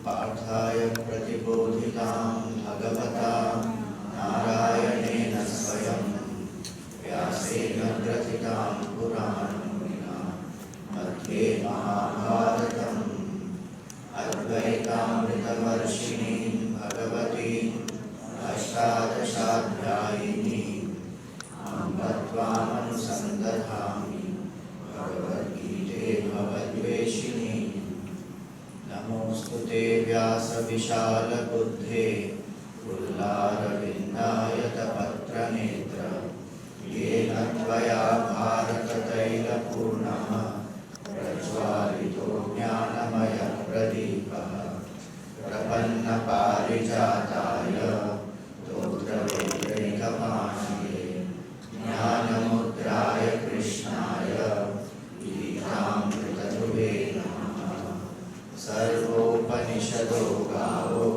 पार्थाय प्रतिबोधितां भगवता नारायणेन स्वयं व्यासेन ग्रथितां पुराणमुनिना मध्ये महाभारतम् अद्वैतामृतवर्षिणीं भगवतीम् अष्टादशाध्यायिनीम् अम्ब त्वामनुसन्दधामि भगवद्गीते भवद्वेषिणी। नमोऽस्तु ते व्यासविशालबुद्धे पुल्लारविन्दायतपत्रनेत्र येन त्वया भारततैलपूर्णः प्रज्वालितो ज्ञानमयप्रदीपः प्रपन्नपारिजाताय स्तोत्रवेत्रैकपाणये ज्ञानमुद्राय कृष्णाय गीतामृततुभे नमः। सर्वोपनिषदो गावो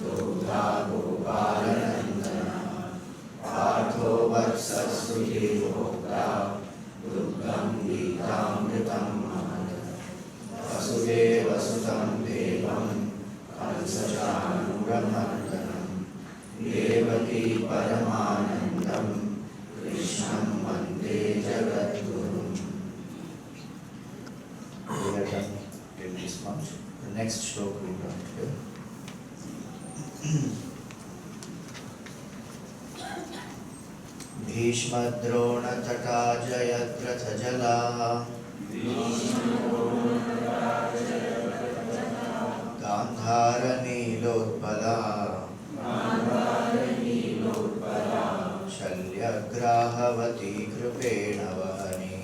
दोग्धा गोपालनन्दनः पार्थो वत्सस्तुतिर्भोक्ता दुग्धं गीतामृतं महत्। वसुदेवसुतं देवं कंसचाणूरमर्दनं देवकी परमानन्दं कृष्णं वन्दे जगद्गुरुम्। In this month, the next shloka we learn today. भीष्मद्रोणतटा जयद्रथजला गान्धारनीलोत्पला शल्यग्राहवती कृपेण वहनी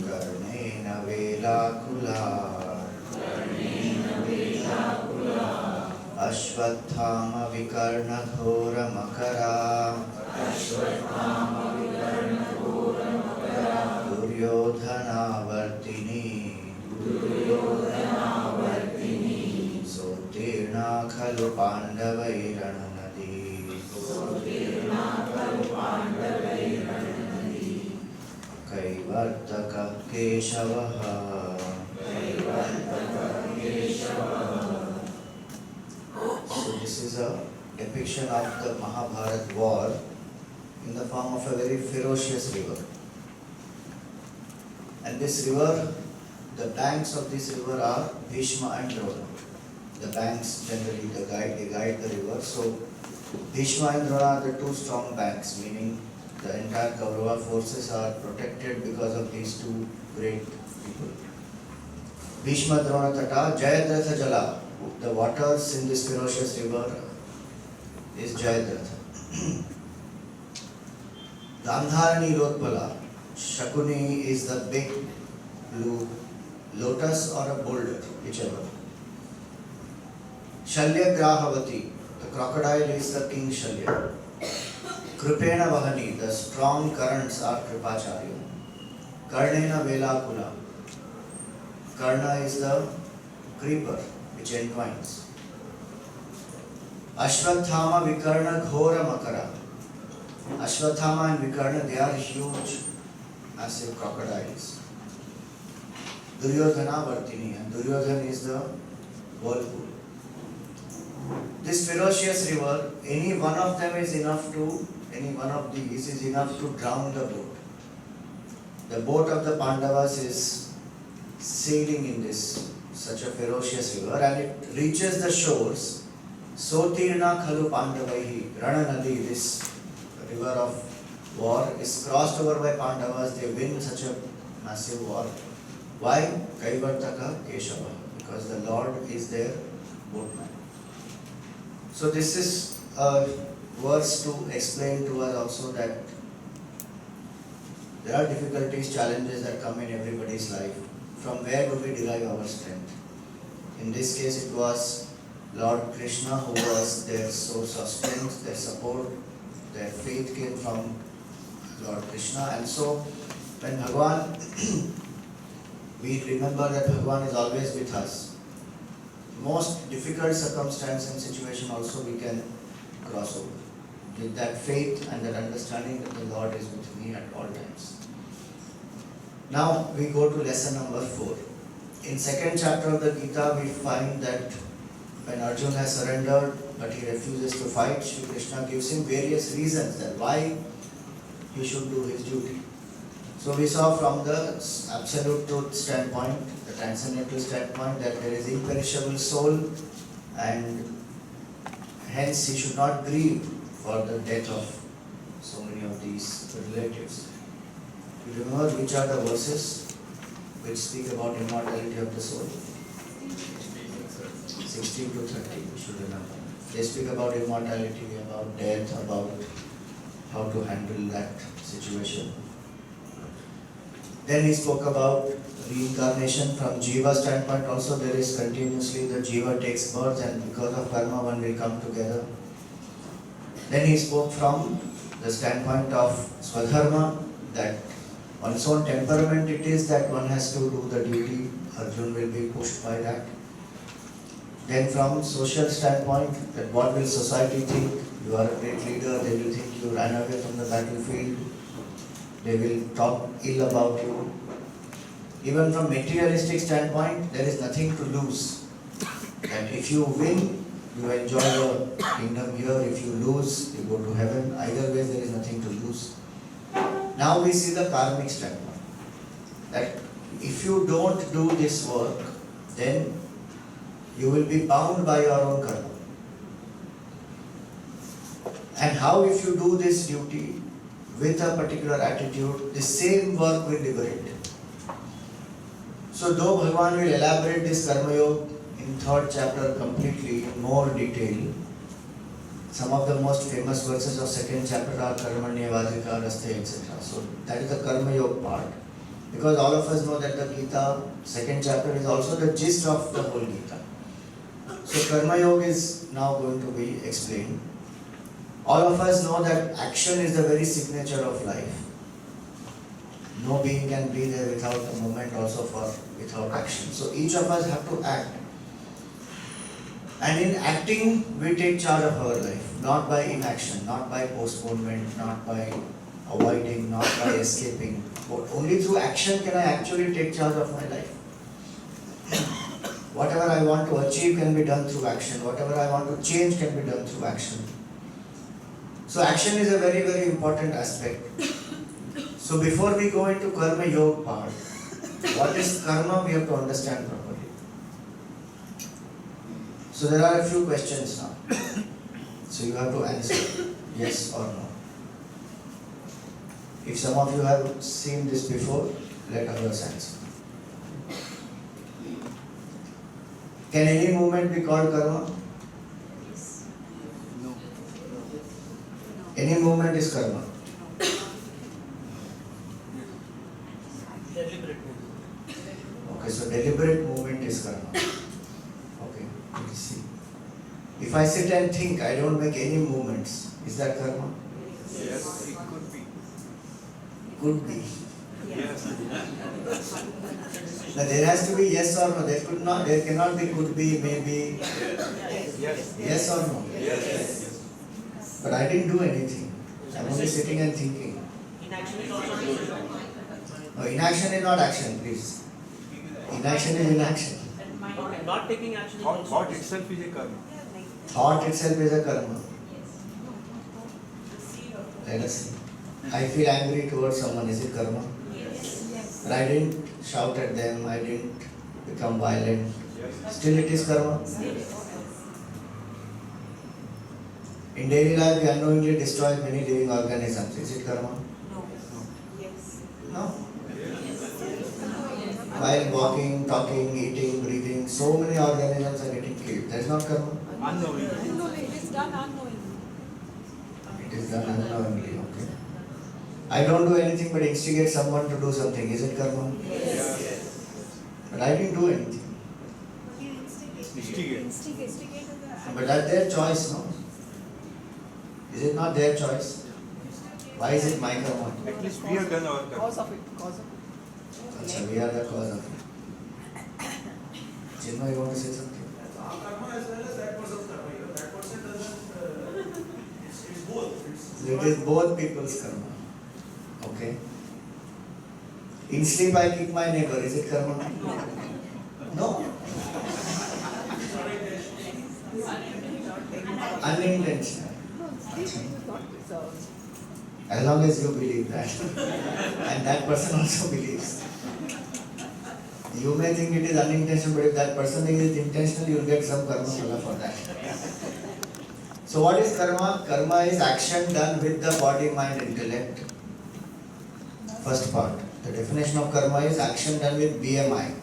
कर्णेन वेलाकुला अश्वत्थामविकर्णघोरमकरा दुर्योधनावर्तिनी सोत्तीर्णा खलु पाण्डवैरणनदी कैवर्तकः केशवः। So this is a depiction of the Mahabharata war in the form of a very ferocious river. And this river, the banks of this river are Bhishma and Drona. The banks generally they guide the river. So Bhishma and Drona are the two strong banks, meaning the entire Kaurava forces are protected because of these two great people. Bhishma Drona Tata Jayadratha Jala. The waters in this ferocious river is Jayadratha. Gandharani Lotpala. Shakuni is the big blue lotus or a boulder, whichever. Shalya Grahavati. The crocodile is the king Shalya. Kripena Vahani. The strong currents are Kripacharya. Karnena Velakula. Karna is the creeper which entwines. Ashwathama Vikarna Ghora Makara. Ashwathama and Vikarna, they are huge, massive crocodiles. Duryodhana Vartini, and Duryodhana is the whirlpool. This ferocious river, any one of these is enough to drown the boat. The boat of the Pandavas is sailing in this such a ferocious river, and it reaches the shores. Sotirna Khalu Pandavaihi, Rana Nadi, this river of war, is crossed over by Pandavas. They win such a massive war. Why? Kaivartaka Keshava, because the Lord is their boatman. So this is a verse to explain to us also that there are difficulties, challenges that come in everybody's life. From where do we derive our strength? In this case, it was Lord Krishna who was their source of strength, their support, their faith came from Lord Krishna. And so, when Bhagavan, we remember that Bhagavan is always with us. Most difficult circumstance and situation also we can cross over. With that faith and that understanding that the Lord is with me at all times. Now we go to lesson number 4. In second chapter of the Gita, we find that when Arjuna has surrendered but he refuses to fight, Shri Krishna gives him various reasons that why he should do his duty. So we saw from the absolute truth standpoint, the transcendental standpoint, that there is imperishable soul and hence he should not grieve for the death of so many of these relatives. You remember which are the verses which speak about immortality of the soul? 16 to 30, you should remember. They speak about immortality, about death, about how to handle that situation. Then he spoke about reincarnation from Jiva standpoint. Also there is continuously the Jiva takes birth and because of karma one will come together. Then he spoke from the standpoint of Swadharma, that one's own temperament it is that one has to do the duty. Arjuna will be pushed by that. Then from social standpoint, that what will society think? You are a great leader, they will think you ran away from the battlefield. They will talk ill about you. Even from materialistic standpoint, there is nothing to lose. And if you win, you enjoy the kingdom here. If you lose, you go to heaven. Either way, there is nothing to lose. Now we see the karmic standpoint. That if you don't do this work, then you will be bound by your own karma. And how if you do this duty with a particular attitude, the same work will liberate. So though Bhagavan will elaborate this Karma Yoga in 3rd chapter completely in more detail, some of the most famous verses of 2nd chapter are Karmanya Vadika, Raste, etc. So that is the Karma Yoga part. Because all of us know that the Gita, 2nd chapter is also the gist of the whole Gita. So Karma Yoga is now going to be explained. All of us know that action is the very signature of life. No being can be there without a moment also without action. So each of us have to act. And in acting, we take charge of our life, not by inaction, not by postponement, not by avoiding, not by escaping. But only through action can I actually take charge of my life. Whatever I want to achieve can be done through action. Whatever I want to change can be done through action. So action is a very, very important aspect. So before we go into Karma Yoga part, what is karma we have to understand properly. So there are a few questions now. So you have to answer yes or no. If some of you have seen this before, let others answer. Can any movement be called karma? No. Any movement is karma. Deliberate movement. Okay, so deliberate movement is karma. Okay, let's see. If I sit and think, I don't make any movements, is that karma? Yes, it could be. Could be. Yes. Now there has to be yes or no. There cannot be could be, maybe. Yes. Yes or no? Yes. But I didn't do anything. I'm only sitting and thinking. Inaction is also decision. No, inaction is not action, please. Inaction is inaction. Okay, not taking action is Thought, also thought decision. itself is a karma. Thought itself is a karma. Let us see. I feel angry towards someone, is it karma? But I didn't shout at them, I didn't become violent. Yes. Still it is karma. In daily life, we unknowingly destroy many living organisms. Is it karma? No. While walking, talking, eating, breathing, so many organisms are getting killed. That is not karma. Unknowingly. It is done unknowingly. It is done unknowingly, okay. I don't do anything but instigate someone to do something. Is it karma? Yes. But I didn't do anything. Instigate. But that's their choice, no? Is it not their choice? Why is it my karma? At least we have done our karma. Cause of it. Achha, we are the cause of it. Chinmay, you want to say something? Karma as well as that person's karma. You know, that person doesn't. It's both. It is both people's karma. Okay. In sleep I kick my neighbor, is it karma? No. Unintentional. No, sleep is not reserved. As long as you believe that. And that person also believes. You may think it is unintentional, but if that person thinks it is intentional, you will get some karma phala for that. So what is karma? Karma is action done with the body, mind, intellect. First part. The definition of karma is action done with BMI.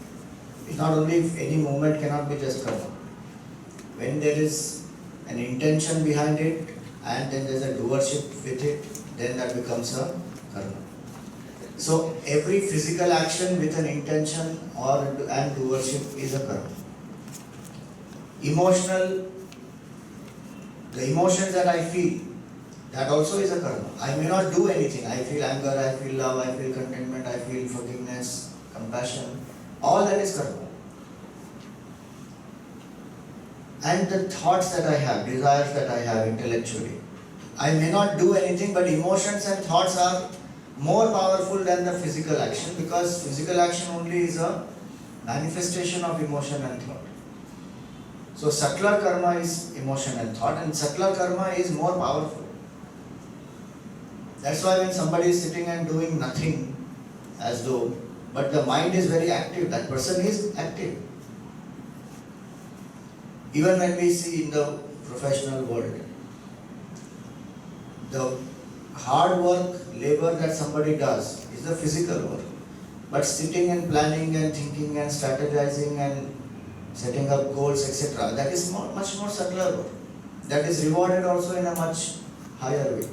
It's not only if any movement cannot be just karma. When there is an intention behind it and then there is a doership with it, then that becomes a karma. So every physical action with an intention and doership is a karma. The emotions that I feel, that also is a karma. I may not do anything. I feel anger, I feel love, I feel contentment, I feel forgiveness, compassion. All that is karma. And the thoughts that I have, desires that I have intellectually. I may not do anything, but emotions and thoughts are more powerful than the physical action, because physical action only is a manifestation of emotion and thought. So subtler karma is emotion and thought, and subtler karma is more powerful. That's why when somebody is sitting and doing nothing as though, but the mind is very active, that person is active. Even when we see in the professional world, the hard work, labor that somebody does is the physical work. But sitting and planning and thinking and strategizing and setting up goals, etc., that is much more subtler work. That is rewarded also in a much higher way.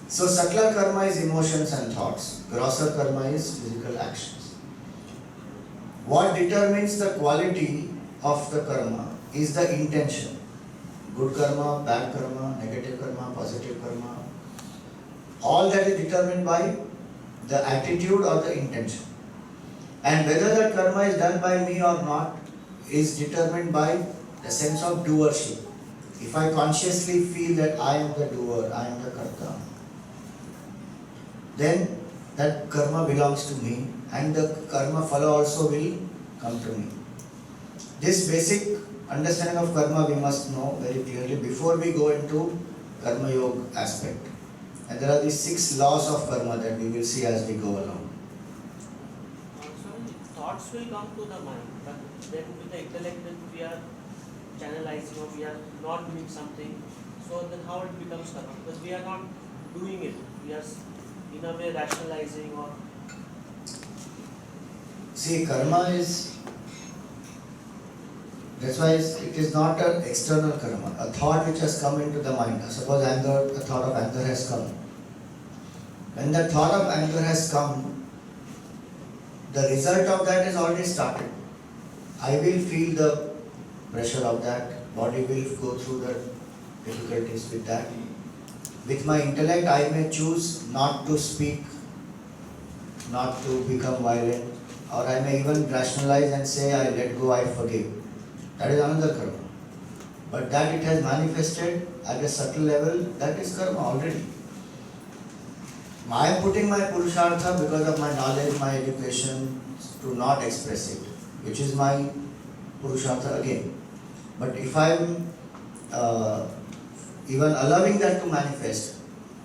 So subtler karma is emotions and thoughts. Grosser karma is physical actions. What determines the quality of the karma is the intention. Good karma, bad karma, negative karma, positive karma. All that is determined by the attitude or the intention. And whether that karma is done by me or not is determined by the sense of doership. If I consciously feel that I am the doer, I am the karta, then that karma belongs to me and the karma phala also will come to me. This basic understanding of karma we must know very clearly before we go into karma yoga aspect. And there are these 6 laws of karma that we will see as we go along. So thoughts will come to the mind, but then with the intellect that we are channelizing or we are not doing something, so then how it becomes karma? Because we are not doing it, we are in a way rationalizing or... See, karma is, that's why it is not an external karma. A thought which has come into the mind, suppose anger, a thought of anger has come. When the thought of anger has come, the result of that is already started. I will feel the pressure of that, body will go through the difficulties with that. With my intellect, I may choose not to speak, not to become violent, or I may even rationalize and say, I let go, I forgive. That is another karma. But that it has manifested at a subtle level, that is karma already. I am putting my purushartha because of my knowledge, my education, to not express it, which is my purushartha again. But if I am even allowing that to manifest,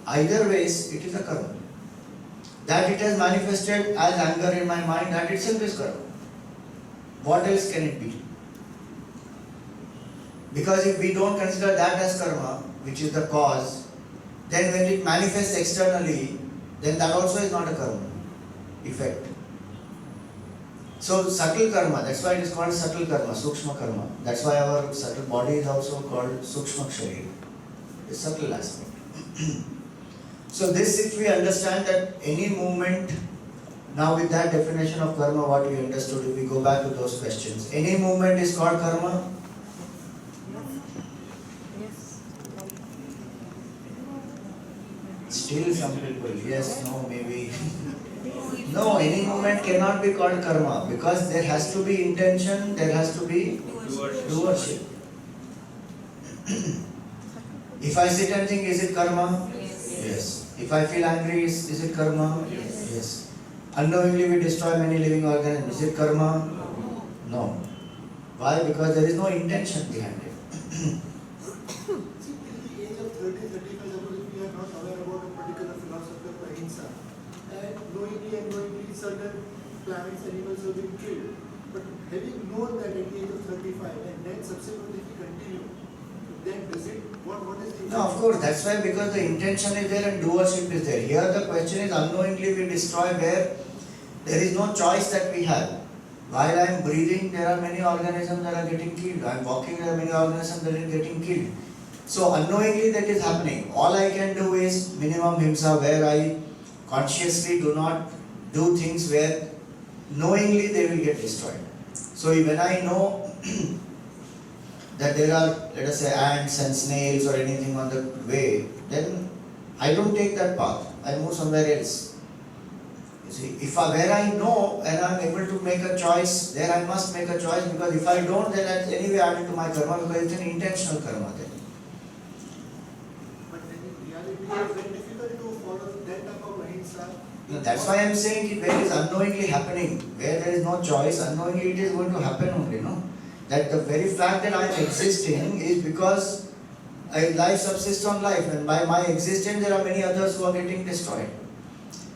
either ways it is a karma. That it has manifested as anger in my mind, that itself is karma. What else can it be? Because if we don't consider that as karma, which is the cause, then when it manifests externally, then that also is not a karma effect. So subtle karma, that's why it is called subtle karma, sukshma karma. That's why our subtle body is also called sukshma sharira, the subtle aspect. So this, if we understand that any movement, now with that definition of karma, what we understood, if we go back to those questions, any movement is called karma. Yes. Still some people, yes, no, maybe. No, any movement cannot be called karma because there has to be intention, there has to be doership. If I sit and think, is it karma? Yes. If I feel angry, is it karma? Yes. Unknowingly we destroy many living organisms. Is it karma? No. Why? Because there is no intention behind it. See, till the age of 30, 35, suppose if we are not aware about a particular philosophy of ahimsa, and knowingly and knowingly certain plants, animals have been killed. But having known that at the age of 35 and then subsequently we continue, then does it, what is the No, of course, that's why, because the intention is there and doership is there. Here the question is unknowingly we destroy where there is no choice that we have. While I am breathing, there are many organisms that are getting killed. I am walking, there are many organisms that are getting killed. So unknowingly that is happening. All I can do is minimum himsa, where I consciously do not do things where knowingly they will get destroyed. So when I know that there are, let us say, ants and snails or anything on the way, then I don't take that path. I move somewhere else. You see, where I know and I am able to make a choice, there I must make a choice, because if I don't, then that's anyway added to my karma, because it's an intentional karma then. But then in reality it is very difficult to follow that type of ahimsa. No, that's why I am saying where it is unknowingly happening, where there is no choice, unknowingly it is going to happen only, no? That the very fact that I am existing is because life subsists on life, and by my existence there are many others who are getting destroyed.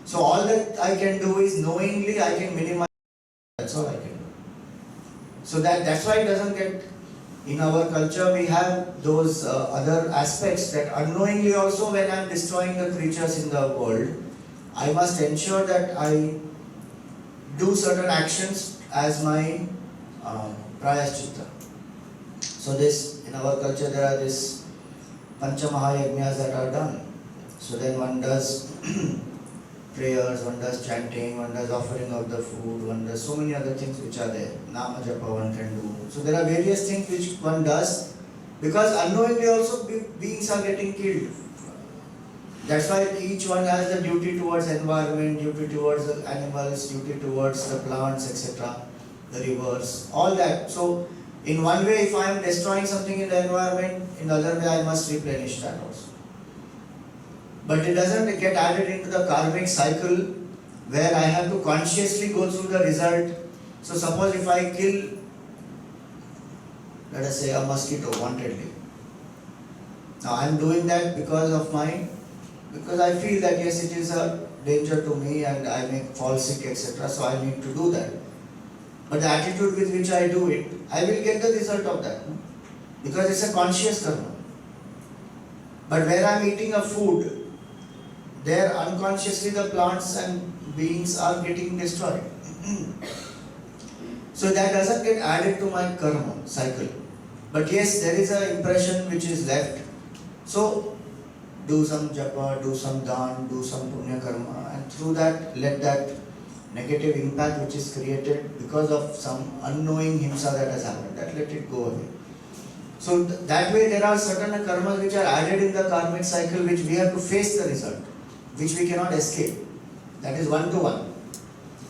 So all that I can do is knowingly I can minimize. That's all I can do. So that's why it doesn't get, in our culture we have those other aspects that unknowingly also, when I am destroying the creatures in the world, I must ensure that I do certain actions as my prayaschitta. So this, in our culture there are this Pancha Mahayajnas that are done. So then one does prayers, one does chanting, one does offering of the food, one does so many other things which are there. Nama japa one can do. So there are various things which one does, because unknowingly also beings are getting killed. That's why each one has the duty towards environment, duty towards the animals, duty towards the plants, etc., the rivers, all that. So in one way, if I am destroying something in the environment, in the other way I must replenish that also. But it doesn't get added into the karmic cycle where I have to consciously go through the result. So suppose if I kill, let us say, a mosquito wantedly. Now I am doing that because I feel that yes, it is a danger to me and I may fall sick, etc. So I need to do that. But the attitude with which I do it, I will get the result of that. No? Because it's a conscious karma. But where I am eating a food, there unconsciously the plants and beings are getting destroyed. So that doesn't get added to my karma cycle. But yes, there is an impression which is left. So do some japa, do some dan, do some punya karma, and through that let that negative impact which is created because of some unknowing himsa that has happened, that let it go away. So that way there are certain karmas which are added in the karmic cycle which we have to face the result, which we cannot escape. That is one to one.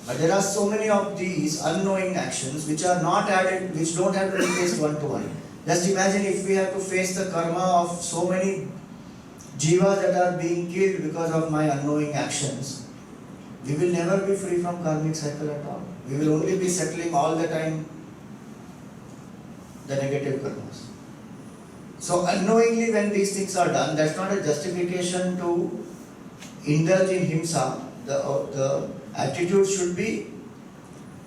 But there are so many of these unknowing actions which are not added, which don't have to be faced one to one. Just imagine if we have to face the karma of so many jivas that are being killed because of my unknowing actions. We will never be free from karmic cycle at all. We will only be settling all the time the negative karmas. So unknowingly when these things are done, that's not a justification to indulge in himsa. The attitude should be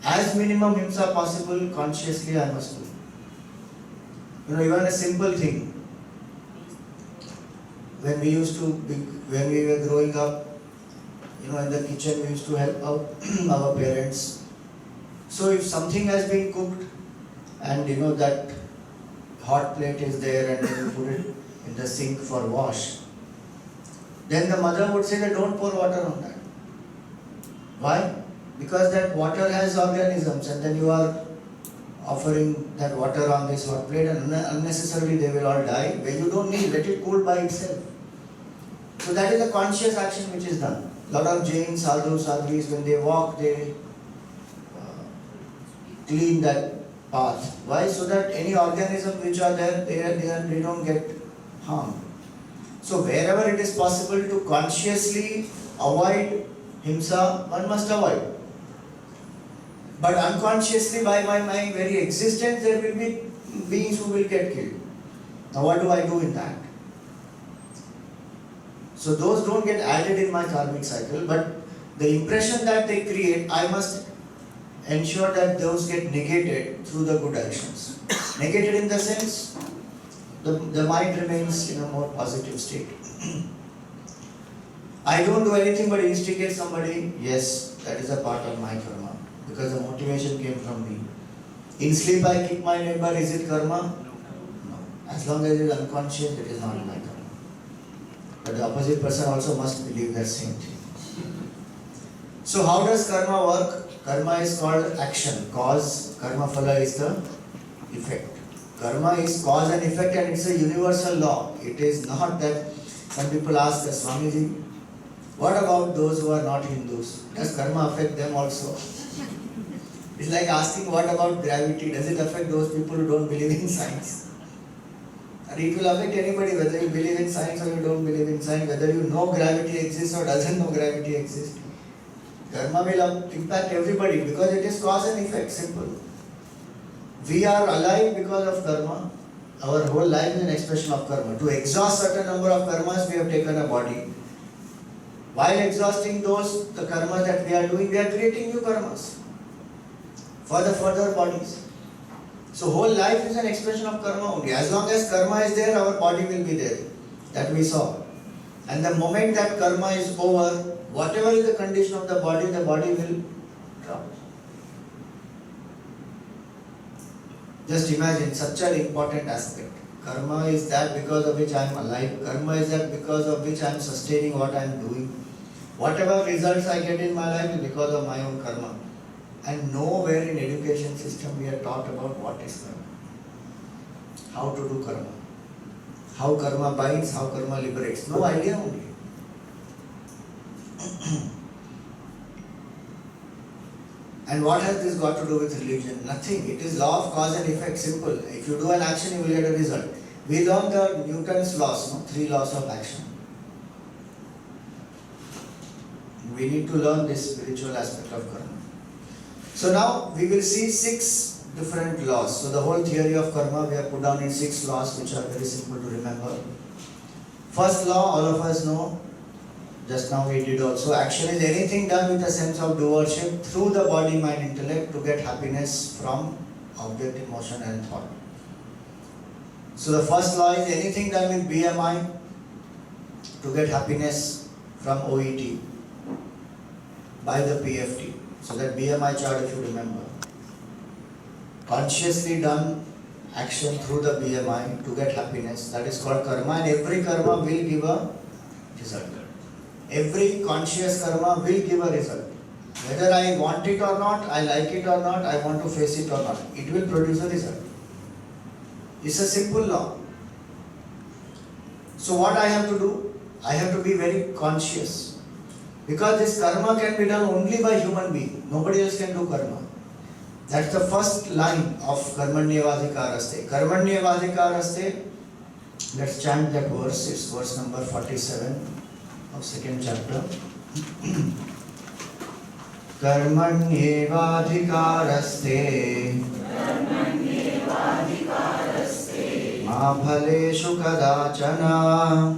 as minimum himsa possible, consciously I must do. Even a simple thing. When we were growing up, in the kitchen we used to help out our parents. So if something has been cooked and that hot plate is there and then you put it in the sink for wash, then the mother would say that don't pour water on that. Why? Because that water has organisms and then you are offering that water on this hot plate and unnecessarily they will all die. When you don't need, let it cool by itself. So that is a conscious action which is done. Lot of Jain sadhus, sadhvis, when they walk, they clean that path. Why? So that any organism which are there, they don't get harmed. So wherever it is possible to consciously avoid himsa, one must avoid. But unconsciously, by my very existence, there will be beings who will get killed. Now, what do I do in that? So, those don't get added in my karmic cycle, but the impression that they create, I must ensure that those get negated through the good actions. Negated in the sense, the mind remains in a more positive state. I don't do anything but instigate somebody, yes, that is a part of my karma, because the motivation came from me. In sleep I kick my neighbor, is it karma? No. As long as it is unconscious, it is not my karma. But the opposite person also must believe that same thing. So how does karma work? Karma is called action. Cause, karma phala is the effect. Karma is cause and effect, and it's a universal law. It is not that some people ask us, Swamiji, what about those who are not Hindus? Does karma affect them also? It's like asking what about gravity? Does it affect those people who don't believe in science? And it will affect anybody, whether you believe in science or you don't believe in science, whether you know gravity exists or doesn't know gravity exists. Karma will impact everybody because it is cause and effect, simple. We are alive because of karma. Our whole life is an expression of karma. To exhaust certain number of karmas, we have taken a body. While exhausting the karmas that we are doing, we are creating new karmas for the further bodies. So whole life is an expression of karma only. As long as karma is there, our body will be there. That we saw. And the moment that karma is over, whatever is the condition of the body will drop. Just imagine such an important aspect. Karma is that because of which I am alive. Karma is that because of which I am sustaining what I am doing. Whatever results I get in my life is because of my own karma. And nowhere in education system we are taught about what is karma. How to do karma. How karma binds, how karma liberates. No idea only. And what has this got to do with religion? Nothing. It is law of cause and effect, simple. If you do an action, you will get a result. We learn the Newton's laws, 3 laws of action. We need to learn this spiritual aspect of karma. So now we will see 6 different laws. So the whole theory of karma we have put down in 6 laws, which are very simple to remember. First law, all of us know. Just now we did also. Action is anything done with a sense of doership through the body, mind, intellect to get happiness from object, emotion and thought. So the first law is anything done with BMI to get happiness from OET by the PFT. So that BMI chart, if you remember. Consciously done action through the BMI to get happiness, that is called karma, and every karma will give a result. Every conscious karma will give a result. Whether I want it or not, I like it or not, I want to face it or not, it will produce a result. It's a simple law. So what I have to do? I have to be very conscious. Because this karma can be done only by human being. Nobody else can do karma. That's the first line of Karmanyevadhikaraste. Karmanyevadhikaraste, let's chant that verse. It's verse number 47 of 2nd chapter. Karmanyevadhikaraste ma phaleshu kadachana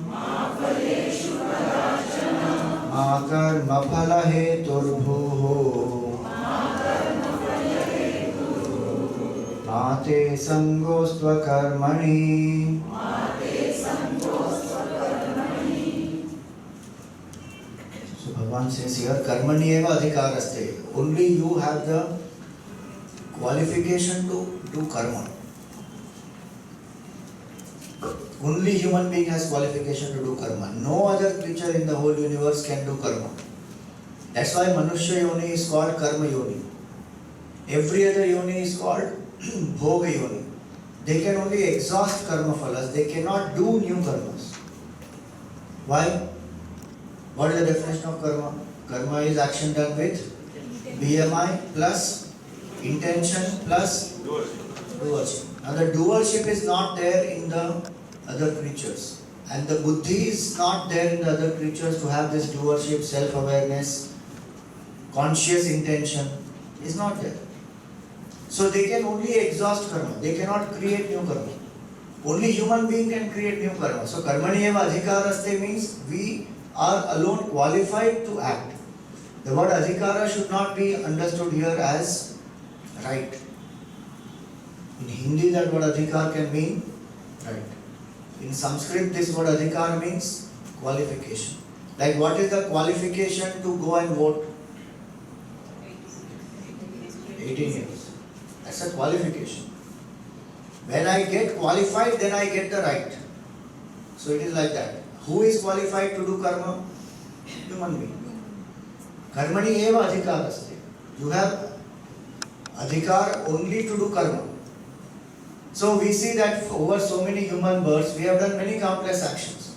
ma karma phala heturbhuh Mate sangostva karmani. So Bhagavan says here, karmani eva adhikaraste. Only you have the qualification to do karma. Only human being has qualification to do karma. No other creature in the whole universe can do karma. That's why Manushya Yoni is called Karma Yoni. Every other Yoni is called Bhoga Yoni. They can only exhaust karma phalas, they cannot do new karmas. Why? What is the definition of karma? Karma is action done with BMI plus intention plus doership. Now the doership is not there in the other creatures. And the buddhi is not there in the other creatures to have this doership, self-awareness, conscious intention. Is not there. So they can only exhaust karma. They cannot create new karma. Only human being can create new karma. So karmani eva adhikaraste means we are alone qualified to act. The word adhikara should not be understood here as right. In Hindi that word adhikar can mean right. In Sanskrit this word adhikar means qualification. Like what is the qualification to go and vote? 18 years. That's a qualification. When I get qualified, then I get the right. So it is like that. Who is qualified to do karma? Human being. Karmani eva adhikaraste. You have adhikar only to do karma. So we see that over so many human births, we have done many countless actions.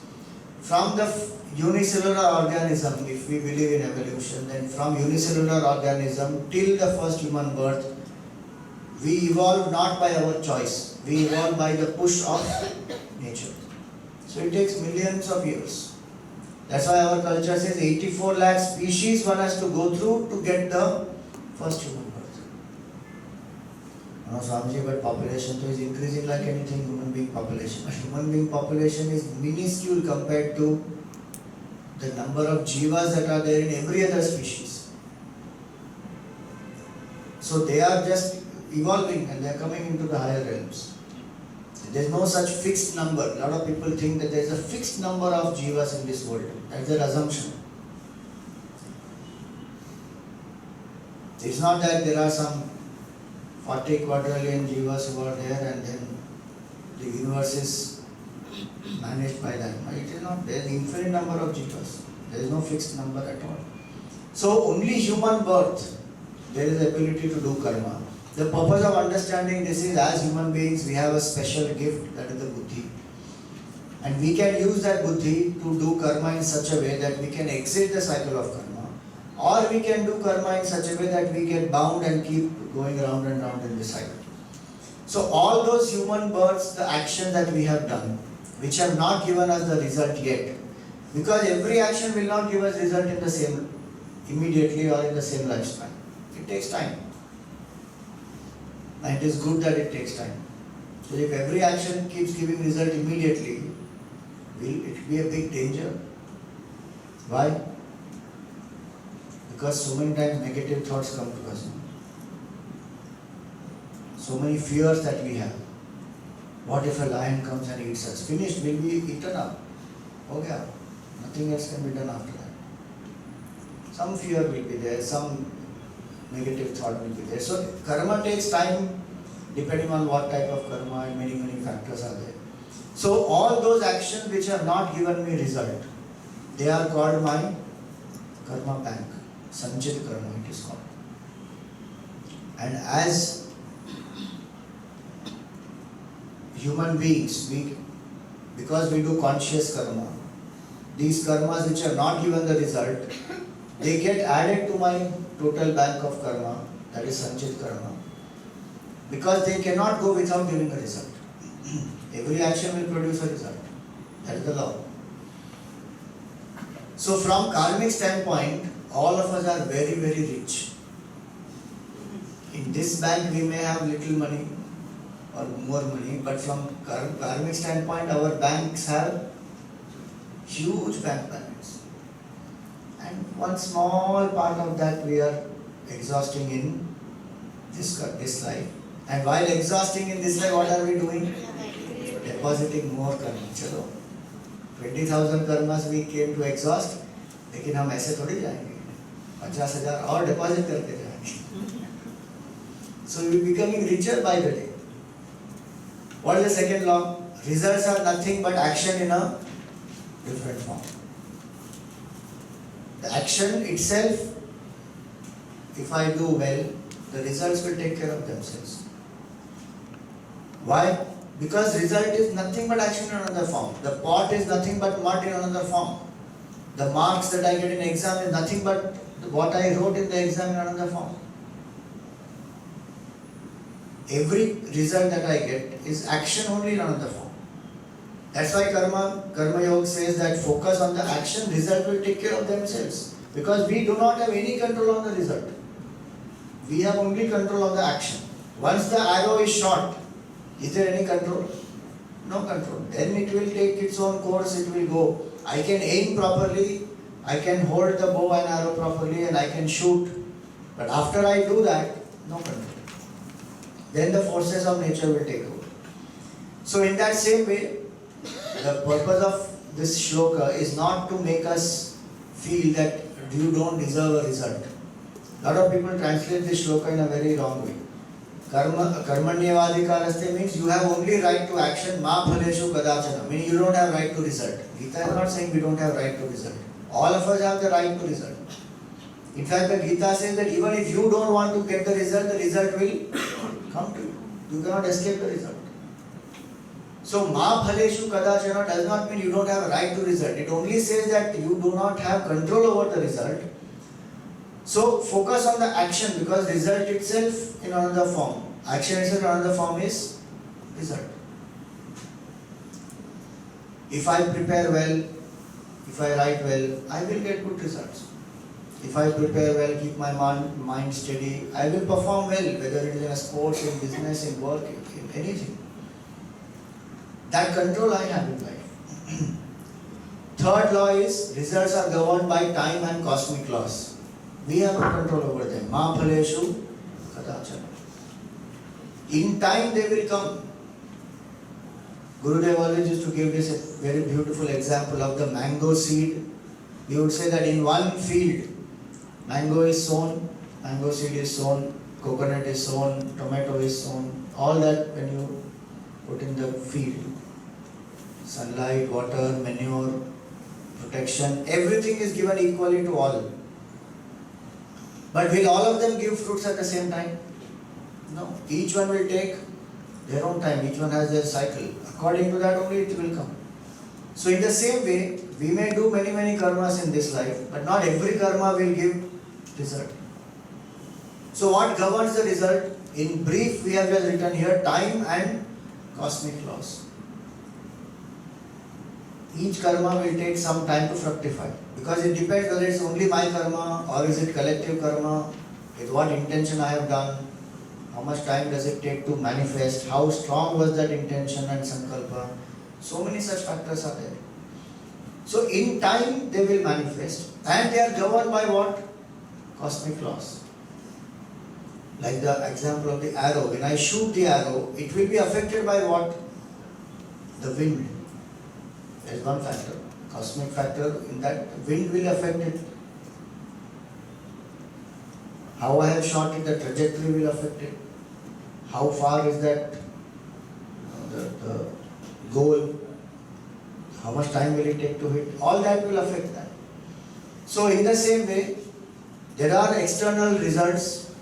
From the unicellular organism, if we believe in evolution, then from unicellular organism till the first human birth, we evolve not by our choice. We evolve by the push of nature. So it takes millions of years. That's why our culture says 84 lakh species one has to go through to get the first human birth. Now Swamiji, but population is increasing like anything, human being population. But human being population is minuscule compared to the number of jivas that are there in every other species. So they are just evolving and they are coming into the higher realms. There is no such fixed number. A lot of people think that there is a fixed number of jivas in this world. That is their assumption. It's not that there are some 40 quadrillion jivas who are there and then the universe is managed by them. It is not. There is an infinite number of jivas. There is no fixed number at all. So only human birth, there is the ability to do karma. The purpose of understanding this is, as human beings, we have a special gift, that is the buddhi. And we can use that buddhi to do karma in such a way that we can exit the cycle of karma. Or we can do karma in such a way that we get bound and keep going round and round in the cycle. So all those human births, the action that we have done, which have not given us the result yet, because every action will not give us result in the same, immediately or in the same lifespan. It takes time. And it is good that it takes time. So if every action keeps giving result immediately, will it be a big danger? Why? Because so many times negative thoughts come to us. So many fears that we have. What if a lion comes and eats us? Finished, will be eaten up. Okay, nothing else can be done after that. Some fear will be there, some negative thought will be there. So karma takes time depending on what type of karma, and many factors are there. So all those actions which have not given me result, they are called my karma bank. Sanchit karma it is called. And as human beings, because we do conscious karma, these karmas which have not given the result, they get added to my total bank of karma, that is Sanchit karma, because they cannot go without giving a result. Every action will produce a result. That is the law. So from karmic standpoint, all of us are very rich. In this bank we may have little money or more money, but from karmic standpoint our banks have huge bank balance. And one small part of that we are exhausting in this life. And while exhausting in this life, what are we doing? Depositing more karma. Chalo, 20,000 karmas we came to exhaust, लेकिन हम ऐसे थोड़ी जाएंगे, 50,000 और deposit करते जाएंगे. So we are becoming richer by the day. What is the second law? Results are nothing but action in a different form. The action itself, if I do well, the results will take care of themselves. Why? Because result is nothing but action in another form. The pot is nothing but mud in another form. The marks that I get in exam is nothing but what I wrote in the exam in another form. Every result that I get is action only in another form. That's why Karma Yoga says that focus on the action, result will take care of themselves. Because we do not have any control on the result. we have only control of the action. Once the arrow is shot, is there any control? No control. Then it will take its own course, it will go. I can aim properly, I can hold the bow and arrow properly, and I can shoot. But after I do that, no control. Then the forces of nature will take over. So in that same way, the purpose of this shloka is not to make us feel that you don't deserve a result. Lot of people translate this shloka in a very wrong way. Karmanyavadikaraste means you have only right to action, ma phaleshu kadachana, meaning you don't have right to result. Gita is not saying we don't have right to result. All of us have the right to result. In fact, the Gita says that even if you don't want to get the result will come to you. You cannot escape the result. So, ma phaleshu kadachana does not mean you don't have a right to result. It only says that you do not have control over the result. So, focus on the action because result itself in another form. Action itself in another form is result. If I prepare well, if I write well, I will get good results. If I prepare well, keep my mind steady, I will perform well, whether it is in a sports, in business, in work, in anything. That control I have in life. Third law is results are governed by time and cosmic laws. We have no control over them. Ma phaleshu kadachana. In time they will come. Gurudev always used to give this a very beautiful example of the mango seed. He would say that in one field, mango is sown, mango seed is sown, coconut is sown, tomato is sown, all that when you put in the field. Sunlight, water, manure, protection, everything is given equally to all. But will all of them give fruits at the same time? No. Each one will take their own time, each one has their cycle. According to that only it will come. So in the same way, we may do many karmas in this life, but not every karma will give result. So what governs the result? In brief, we have just written here time and cosmic laws. Each karma will take some time to fructify because it depends whether it's only my karma or is it collective karma, with what intention I have done, how much time does it take to manifest, how strong was that intention and sankalpa. So many such factors are there. So in time they will manifest and they are governed by what? Cosmic laws. Like the example of the arrow. When I shoot the arrow, it will be affected by what? The wind. There is one factor. Cosmic factor in that wind will affect it. How I have shot it, the trajectory will affect it. How far is that the goal? How much time will it take to hit? All that will affect that. So in the same way, there are external results.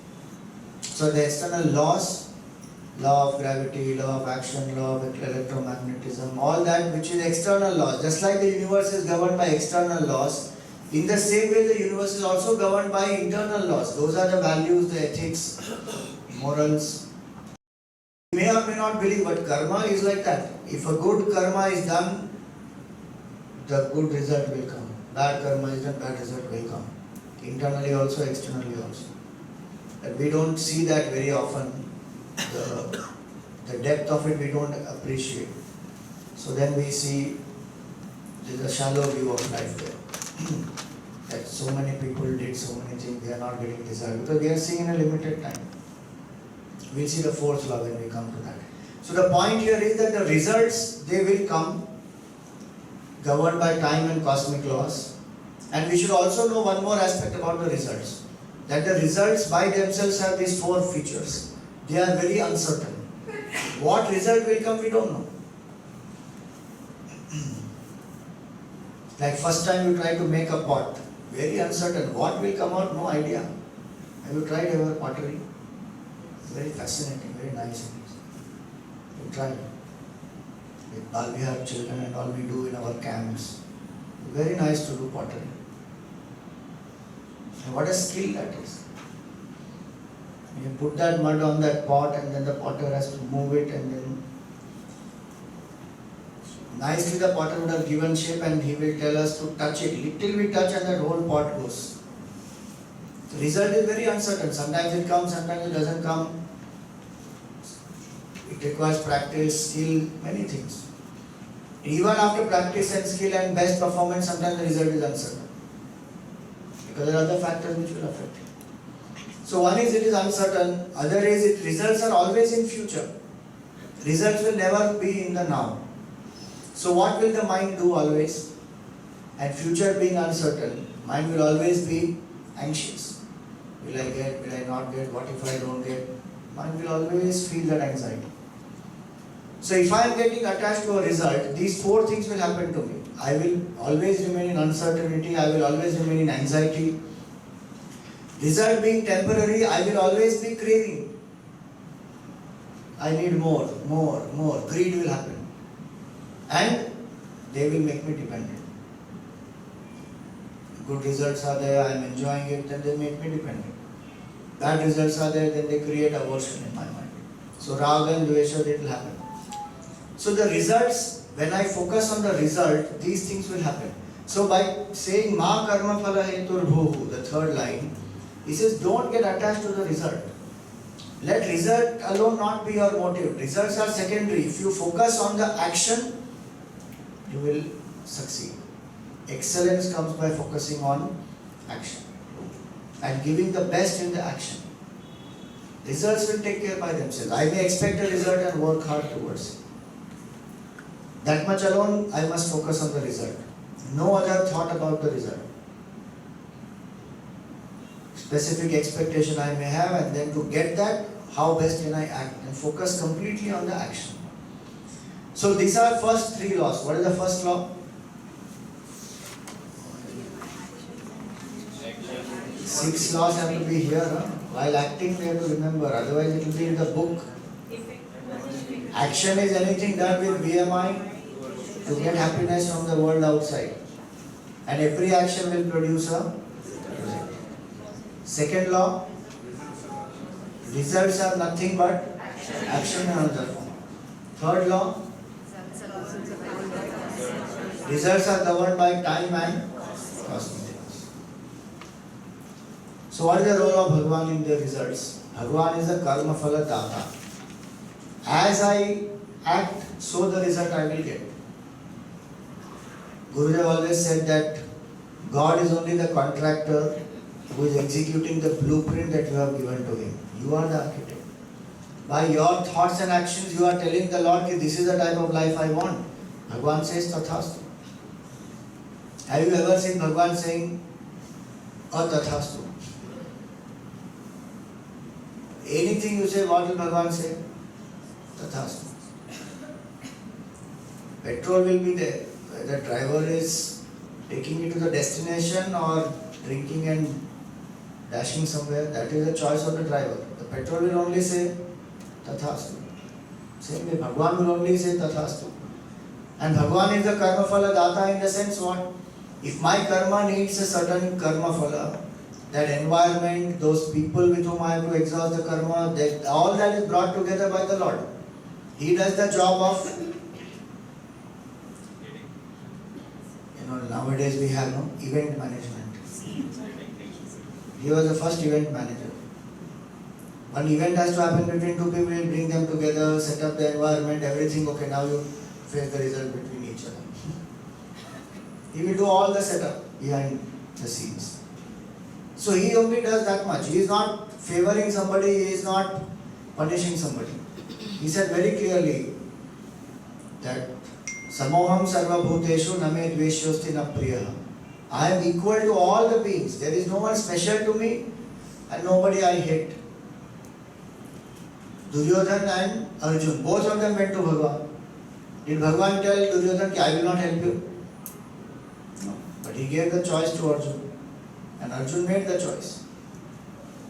So the external laws, law of gravity, law of action, law of electromagnetism, all that which is external laws. Just like the universe is governed by external laws, in the same way the universe is also governed by internal laws. Those are the values, the ethics, morals. You may or may not believe, but karma is like that. If a good karma is done, the good result will come. Bad karma is done, bad result will come. Internally also, externally also. But we don't see that very often. The depth of it we don't appreciate. So then we see there's a shallow view of life there. That so many people did so many things, they are not getting result because they are seeing in a limited time. We'll see the fourth law when we come to that. So the point here is that the results, they will come governed by time and cosmic laws. And we should also know one more aspect about the results. That the results by themselves have these four features. They are very uncertain. What result will come, we don't know. Like first time you try to make a pot, very uncertain. What will come out, no idea. Have you tried ever pottery? It's very fascinating, very nice. You try. With Balvihar children and all we do in our camps. Very nice to do pottery. And what a skill that is. You put that mud on that pot and then the potter has to move it and then nicely the potter would have given shape and he will tell us to touch it. Little we touch and that whole pot goes. It's result is very uncertain. Sometimes it comes, sometimes it doesn't come. It requires practice, skill, many things. Even after practice and skill and best performance, sometimes the result is uncertain. Because there are other factors which will affect it. So one is it is uncertain, other is it results are always in future. Results will never be in the now. So what will the mind do always? And future being uncertain, mind will always be anxious. Will I get, will I not get, what if I don't get? Mind will always feel that anxiety. So if I am getting attached to a result, these four things will happen to me. I will always remain in uncertainty, I will always remain in anxiety. Result being temporary, I will always be craving. I need more. Greed will happen. And they will make me dependent. Good results are there, I am enjoying it, then they make me dependent. Bad results are there, then they create aversion in my mind. So raga and dvesha, it will happen. So the results, when I focus on the result, these things will happen. So by saying ma karma phala hetur bhuhu, the third line, he says don't get attached to the result. Let result alone not be your motive. Results are secondary. If you focus on the action, you will succeed. Excellence comes by focusing on action and giving the best in the action. Results will take care by themselves. I may expect a result and work hard towards it. That much alone, I must focus on the result. No other thought about the result. Specific expectation I may have, and then to get that, how best can I act, and focus completely on the action. So these are first three laws. What is the first law? Six laws have to be here. While acting, we have to remember, otherwise it will be in the book. Action is anything done with BMI to get happiness from the world outside. And every action will produce a result. Second law, results are nothing but action in another form. Third law, results are governed by time and cosmetics. So what is the role of Bhagavan in the results? Bhagavan is a karma phala data. As I act, so the result I will get. Gurudev always said that God is only the contractor who is executing the blueprint that you have given to him. You are the architect. By your thoughts and actions, you are telling the Lord that this is the type of life I want. Bhagavan says tathastu. Have you ever seen Bhagavan saying atathastu? Anything you say, what will Bhagavan say? Tathastu. Petrol will be there. Whether the driver is taking you to the destination or drinking and dashing somewhere, that is the choice of the driver. The petrol will only say tathastu. Same way, Bhagavan will only say tathastu. And Bhagavan is the karma phala data in the sense what? If my karma needs a certain karma phala, that environment, those people with whom I have to exhaust the karma, that all that is brought together by the Lord. He does the job of, nowadays we have no event management. He was the first event manager. One event has to happen between two people, he'll bring them together, set up the environment, everything. Okay, now you face the result between each other. He will do all the setup behind the scenes. So he only does that much. He is not favoring somebody, he is not punishing somebody. He said very clearly that Samoham sarva bhuteshu name dveshyosti na priyaha. I am equal to all the beings. There is no one special to me and nobody I hate. Duryodhan and Arjun, both of them went to Bhagavan. Did Bhagavan tell Duryodhan that I will not help you? No. But he gave the choice to Arjun. And Arjun made the choice.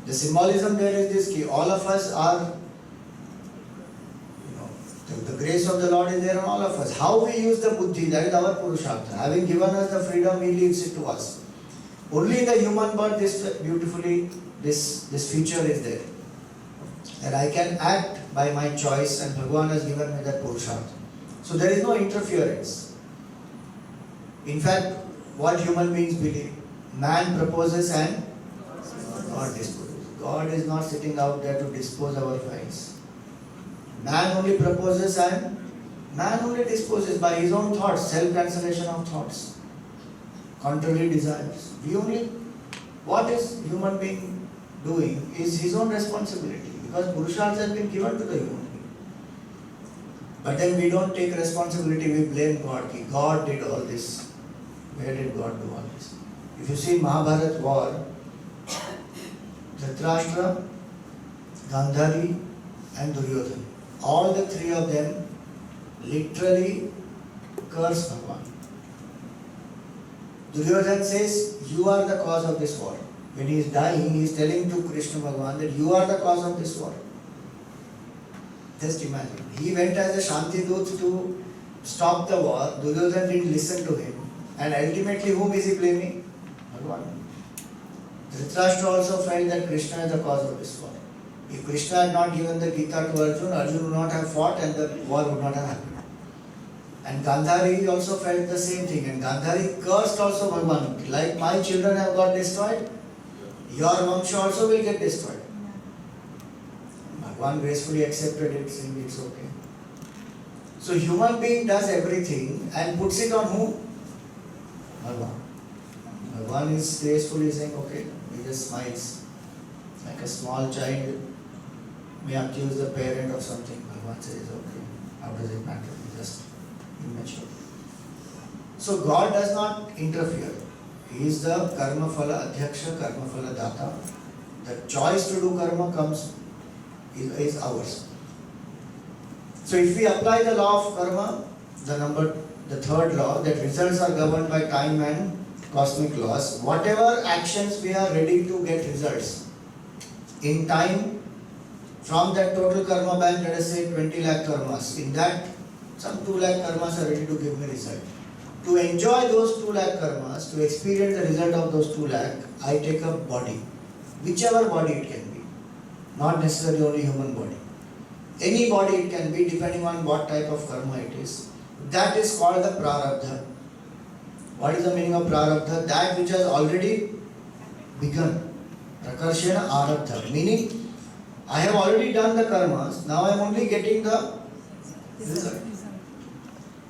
The symbolism there is this key. All of us are, the grace of the Lord is there on all of us. How we use the buddhi, that is our purushartha. Having given us the freedom, He leaves it to us. Only in the human birth, this feature is there. That I can act by my choice and Bhagavan has given me that purushartha. So there is no interference. In fact, what human beings believe? Man proposes and God disposes. God is not sitting out there to dispose our files. Man only proposes and man only disposes by his own thoughts, self-cancellation of thoughts, contrary desires. What is human being doing is his own responsibility, because Purusharth has been given to the human being. But then we don't take responsibility, we blame God. God did all this. Where did God do all this? If you see Mahabharat war, Dhritarashtra, Gandhari and Duryodhana, all the three of them literally curse Bhagwan. Duryodhana says, you are the cause of this war. When he is dying, he is telling to Krishna Bhagwan that you are the cause of this war. Just imagine. He went as a Shanti Dut to stop the war. Duryodhana didn't listen to him. And ultimately, whom is he blaming? Bhagwan. Dhritarashtra also felt that Krishna is the cause of this war. If Krishna had not given the Gita to Arjuna, Arjuna would not have fought and the war would not have happened. And Gandhari also felt the same thing. And Gandhari cursed also Bhagwan. Like my children have got destroyed, your Vamsha also will get destroyed. Bhagwan gracefully accepted it, saying it's okay. So human being does everything and puts it on whom? Bhagwan. Bhagwan is gracefully saying, okay, he just smiles. Like a small child may accuse the parent of something. Bhagwan says, okay, how does it matter? He just immature. So God does not interfere. He is the karma phala adhyaksha, karma phala data. The choice to do karma is ours. So if we apply the law of karma, the third law, that results are governed by time and cosmic laws, whatever actions we are ready to get results in time, from that total karma bank, let us say 20 lakh karmas, in that some 2 lakh karmas are ready to give me result. To enjoy those 2 lakh karmas, to experience the result of those 2 lakh, I take a body, whichever body it can be, not necessarily only human body. Any body it can be, depending on what type of karma it is. That is called the prarabdha. What is the meaning of prarabdha? That which has already begun. Prakarshena arabdha. Meaning, I have already done the karmas, now I am only getting the result.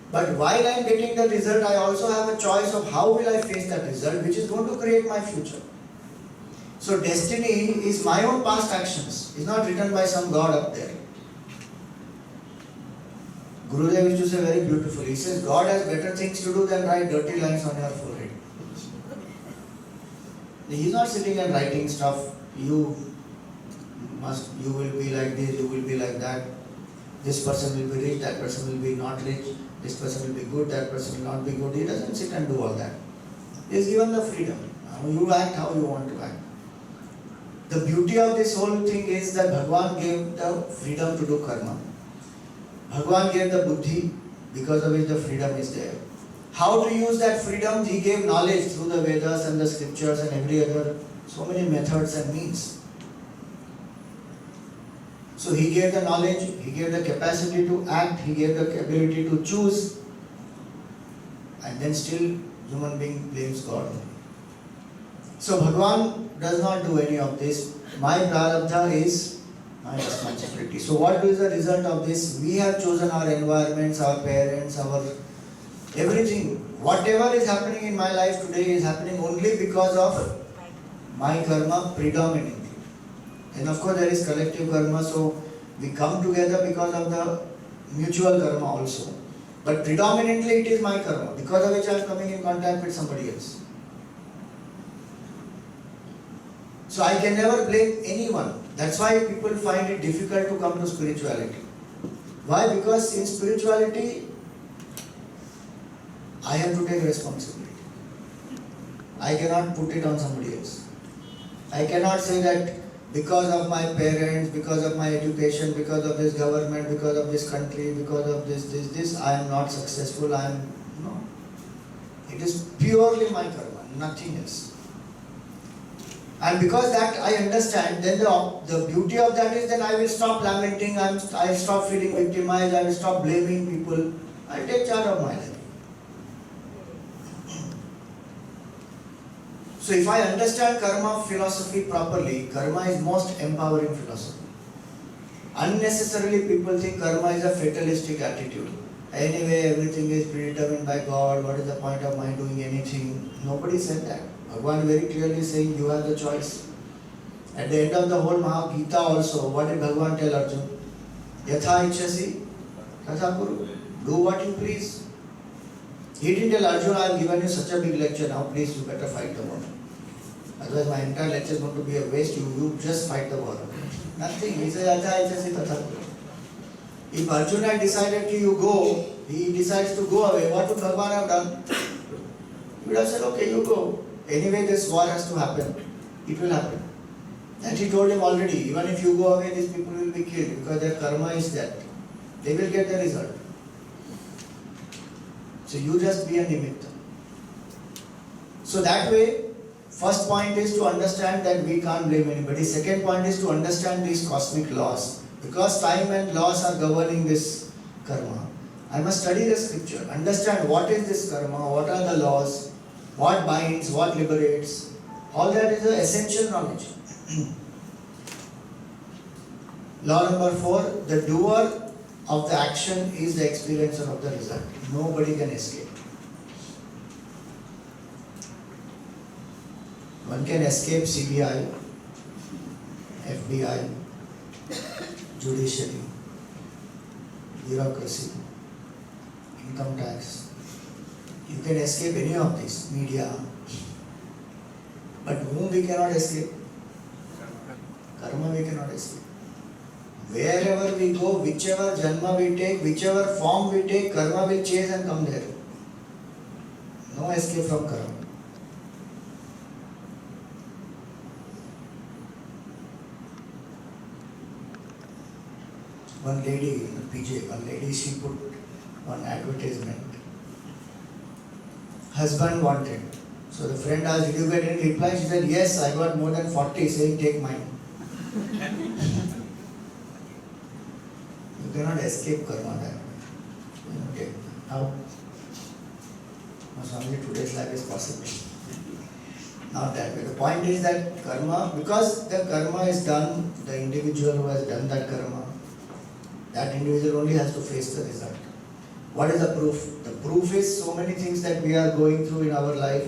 But while I am getting the result, I also have a choice of how will I face that result, which is going to create my future. So destiny is my own past actions. It's not written by some God up there. Gurudev used to say very beautifully, he says, God has better things to do than write dirty lines on your forehead. He is not sitting and writing stuff, you will be like this, you will be like that. This person will be rich, that person will be not rich. This person will be good, that person will not be good. He doesn't sit and do all that. He is given the freedom. You act how you want to act. The beauty of this whole thing is that Bhagwan gave the freedom to do karma. Bhagwan gave the buddhi, because of which the freedom is there. How to use that freedom? He gave knowledge through the Vedas and the scriptures and every other, so many methods and means. So he gave the knowledge, he gave the capacity to act, he gave the ability to choose, and then still human being blames God. So Bhagwan does not do any of this. My prarabdha is my responsibility. So what is the result of this? We have chosen our environments, our parents, our everything. Whatever is happening in my life today is happening only because of my karma predominantly. And of course there is collective karma, so we come together because of the mutual karma also. But predominantly it is my karma, because of which I am coming in contact with somebody else. So I can never blame anyone. That's why people find it difficult to come to spirituality. Why? Because in spirituality, I have to take responsibility. I cannot put it on somebody else. I cannot say that because of my parents, because of my education, because of this government, because of this country, because of this, I am not successful, no. It is purely my karma, nothing else. And because that I understand, then the beauty of that is then I will stop lamenting, I will stop feeling victimized, I will stop blaming people. I will take charge of my life. So if I understand karma philosophy properly, karma is most empowering philosophy. Unnecessarily people think karma is a fatalistic attitude. Anyway, everything is predetermined by God, what is the point of my doing anything? Nobody said that. Bhagavan very clearly saying you have the choice. At the end of the whole Mahabharata also, what did Bhagavan tell Arjuna? Yatha ichhasi, tatha kuru. Do what you please. He didn't tell Arjuna, I have given you such a big lecture, now please you better fight the war. Otherwise my entire lecture is going to be a waste, you just fight the war. Nothing. He says, Yatha ichhasi, tatha kuru. If Arjuna decided to you go, he decides to go away, what would Bhagavan have done? He would have said, okay, you go. Anyway, this war has to happen. It will happen. And he told him already, even if you go away, these people will be killed because their karma is that. They will get the result. So you just be a nimitta. So that way, first point is to understand that we can't blame anybody. Second point is to understand these cosmic laws. Because time and laws are governing this karma, I must study the scripture, understand what is this karma, what are the laws, what binds, what liberates. All that is the essential knowledge. Law number 4, the doer of the action is the experiencer of the result. Nobody can escape. One can escape CBI, FBI, judiciary, bureaucracy, income tax. You can escape any of these, media. But whom we cannot escape? Karma we cannot escape. Wherever we go, whichever janma we take, whichever form we take, karma will chase and come there. No escape from karma. One lady in the PJ, she put one advertisement. Husband wanted. So the friend asked, did you get any reply? She said, yes, I got more than 40 saying take mine. You cannot escape karma that way. Okay. How? Only today's life is possible. Not that way. The point is that karma, because the karma is done, the individual who has done that karma, that individual only has to face the result. What is the proof? The proof is so many things that we are going through in our life,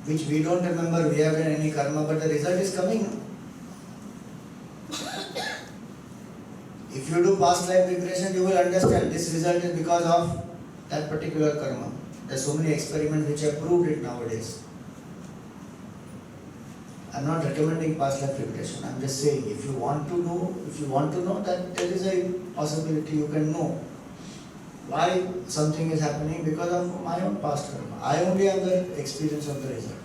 which we don't remember we have done any karma, but the result is coming. If you do past life regression, you will understand this result is because of that particular karma. There are so many experiments which have proved it nowadays. I am not recommending past life regression. I am just saying if you want to know that there is a possibility you can know why something is happening because of my own past karma. I only have the experience of the result.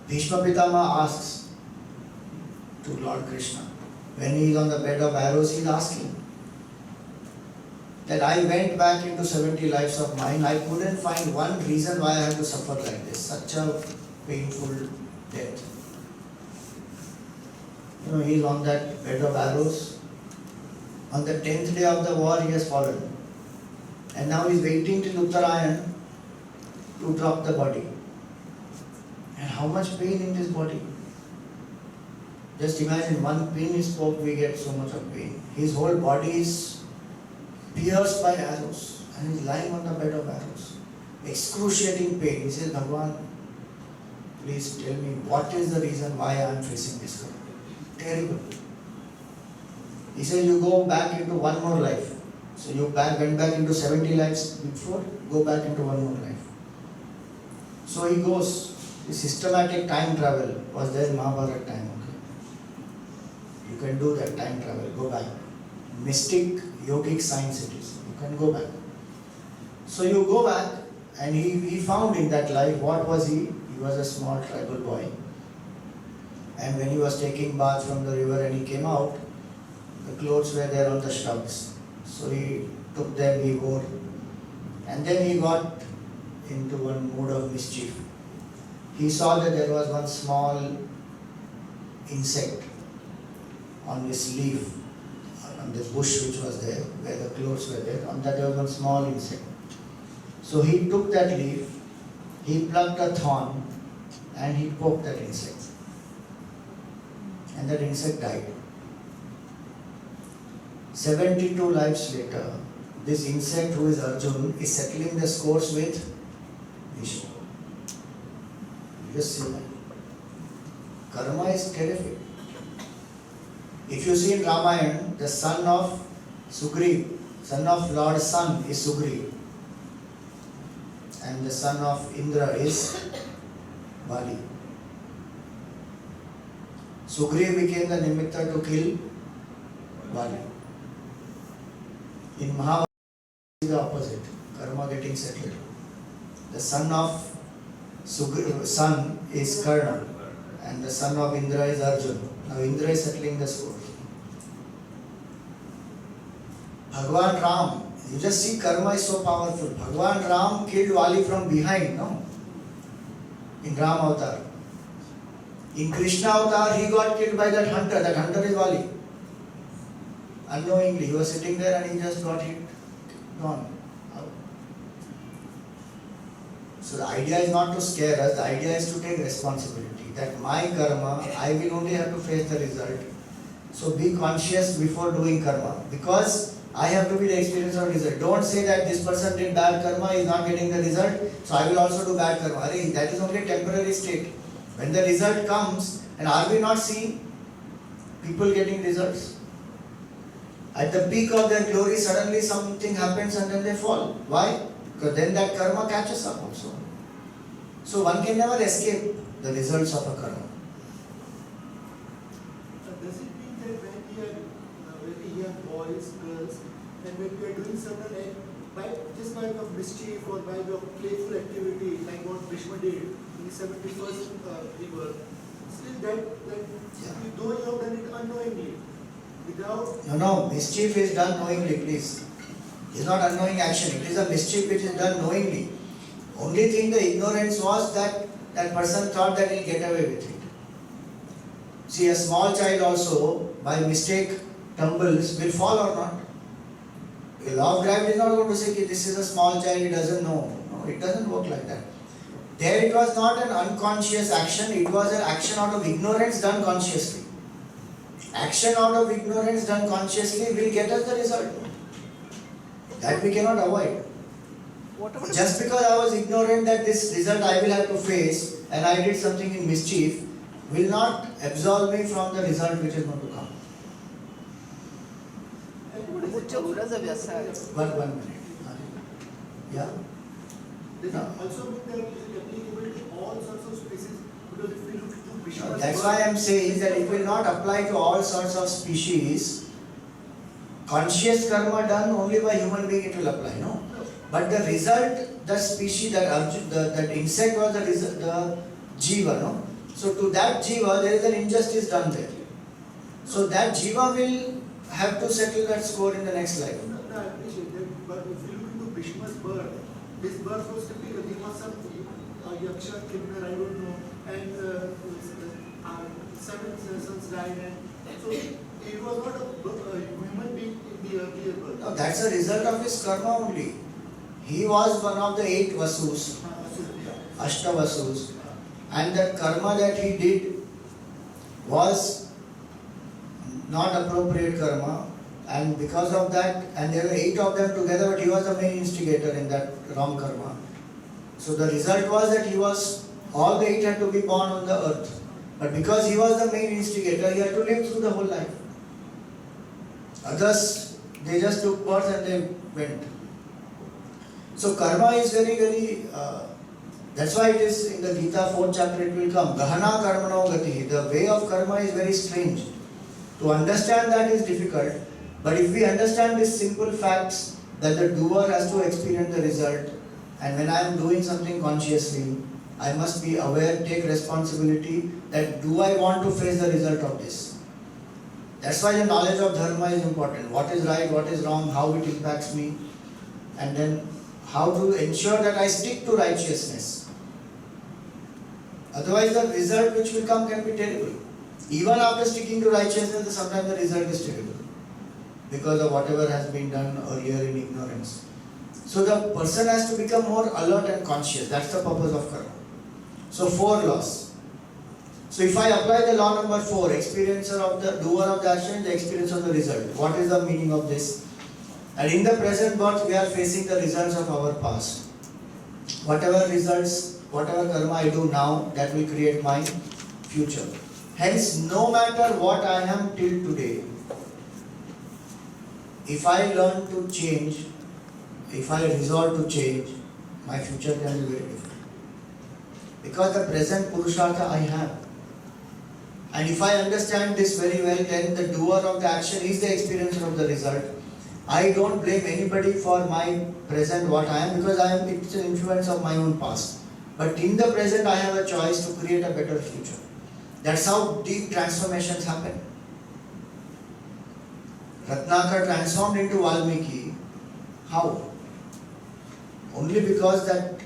Bhishma Pitama asks to Lord Krishna, when he is on the bed of arrows, he is asking that I went back into 70 lives of mine, I couldn't find one reason why I had to suffer like this, such a painful death. He is on that bed of arrows. On the 10th day of the war, he has fallen. And now he is waiting till Uttarayan to drop the body. And how much pain in this body? Just imagine, one pin is poked, we get so much of pain. His whole body is pierced by arrows and he is lying on the bed of arrows. Excruciating pain. He says, Bhagavan, please tell me what is the reason why I am facing this problem. Terrible. He says, you go back into one more life. So you went back into 70 lives before, go back into one more life. So he goes. The systematic time travel was there in Mahabharata time. Okay. You can do that time travel, go back. Mystic, yogic science it is. You can go back. So you go back and he found in that life, what was he? He was a small tribal boy. And when he was taking bath from the river and he came out, the clothes were there on the shrubs. So he took them, he wore. And then he got into one mood of mischief. He saw that there was one small insect on this leaf, on this bush which was there, where the clothes were there. On that there was one small insect. So he took that leaf, he plucked a thorn and he poked that insect. And that insect died. 72 lives later, this insect who is Arjun is settling the scores with Vishnu. You just see that. Karma is terrific. If you see in Ramayana, the son of Sugriv, son of Lord Sun is Sugriv. And the son of Indra is Bali. Sugriv became the nimitta to kill Bali. In Mahabharata, is the opposite. Karma getting settled. The son of son is Karna, and the son of Indra is Arjun. Now Indra is settling the score. Bhagwan Ram, you just see karma is so powerful. Bhagwan Ram killed Vali from behind, no? In Ram Avatar. In Krishna Avatar, he got killed by that hunter. That hunter is Vali. Unknowingly, he was sitting there and he just got hit. Gone. Out. So the idea is not to scare us, the idea is to take responsibility. That my karma, I will only have to face the result. So be conscious before doing karma. Because I have to be the experience of result. Don't say that this person did bad karma, is not getting the result, so I will also do bad karma. Arey, that is only a temporary state. When the result comes, and are we not seeing people getting results? At the peak of their glory, suddenly something happens and then they fall. Why? Because then that karma catches up also. So one can never escape the results of a karma. Does it mean that when we are very young boys, girls, and when we are doing certain just by way of mischief or by way of playful activity, like what Bhishma did in the 71st rebirth, still that though you have done it unknowingly, without... No, mischief is done knowingly, please. It is not unknowing action, it is a mischief which is done knowingly. Only thing the ignorance was that that person thought that he'll get away with it. See, a small child also, by mistake, tumbles, will fall or not. The law of gravity is not going to say that this is a small child, he doesn't know. No, it doesn't work like that. There it was not an unconscious action, it was an action out of ignorance done consciously. Action out of ignorance done consciously will get us the result. That we cannot avoid. What about Just because I was ignorant that this result I will have to face and I did something in mischief will not absolve me from the result which is going to come. Uccia Uraza Vyasa? One minute. Yeah? Does it No. also mean that it is applicable to all sorts of species? Because if we look into Bhishma's That's birth- why I am saying that it will not apply to all sorts of species. Conscious karma done only by human being it will apply, no? But the result, the species, that insect was the result, the jiva, no? So to that jiva there is an injustice done there. So that jiva will have to settle that score in the next life. No, I appreciate that, but if you look into Bhishma's birth, his birth was typical. He was some Yaksha, Kinnor, I don't know, and 7 sons died, and so he was not a human being in the earlier birth. No, that's a result of his karma only. He was one of the 8 Vasus, Ashtavasus, and that karma that he did was not appropriate karma, and because of that, and there were 8 of them together, but he was the main instigator in that wrong karma. So the result was that all the 8 had to be born on the earth, but because he was the main instigator, he had to live through the whole life. Others, they just took birth and they went. So karma is very, that's why it is in the Gita 4th chapter it will come. Gahana karmano gati. The way of karma is very strange. To understand that is difficult, but if we understand these simple facts that the doer has to experience the result, and when I am doing something consciously, I must be aware, take responsibility that do I want to face the result of this. That's why the knowledge of dharma is important. What is right, what is wrong, how it impacts me, and then how to ensure that I stick to righteousness. Otherwise the result which will come can be terrible. Even after sticking to righteousness, sometimes the result is terrible because of whatever has been done earlier in ignorance. So the person has to become more alert and conscious. That's the purpose of karma. So 4 laws. So if I apply the law number 4, experiencer of the doer of the action, the experience of the result. What is the meaning of this? And in the present birth, we are facing the results of our past. Whatever results, whatever karma I do now, that will create my future. Hence, no matter what I am till today, if I learn to change, if I resolve to change, my future can be very different. Because the present Purushartha I have. And if I understand this very well, then the doer of the action is the experiencer of the result. I don't blame anybody for my present what I am, because it's an influence of my own past. But in the present I have a choice to create a better future. That's how deep transformations happen. Ratnakar transformed into Valmiki. How? Only because that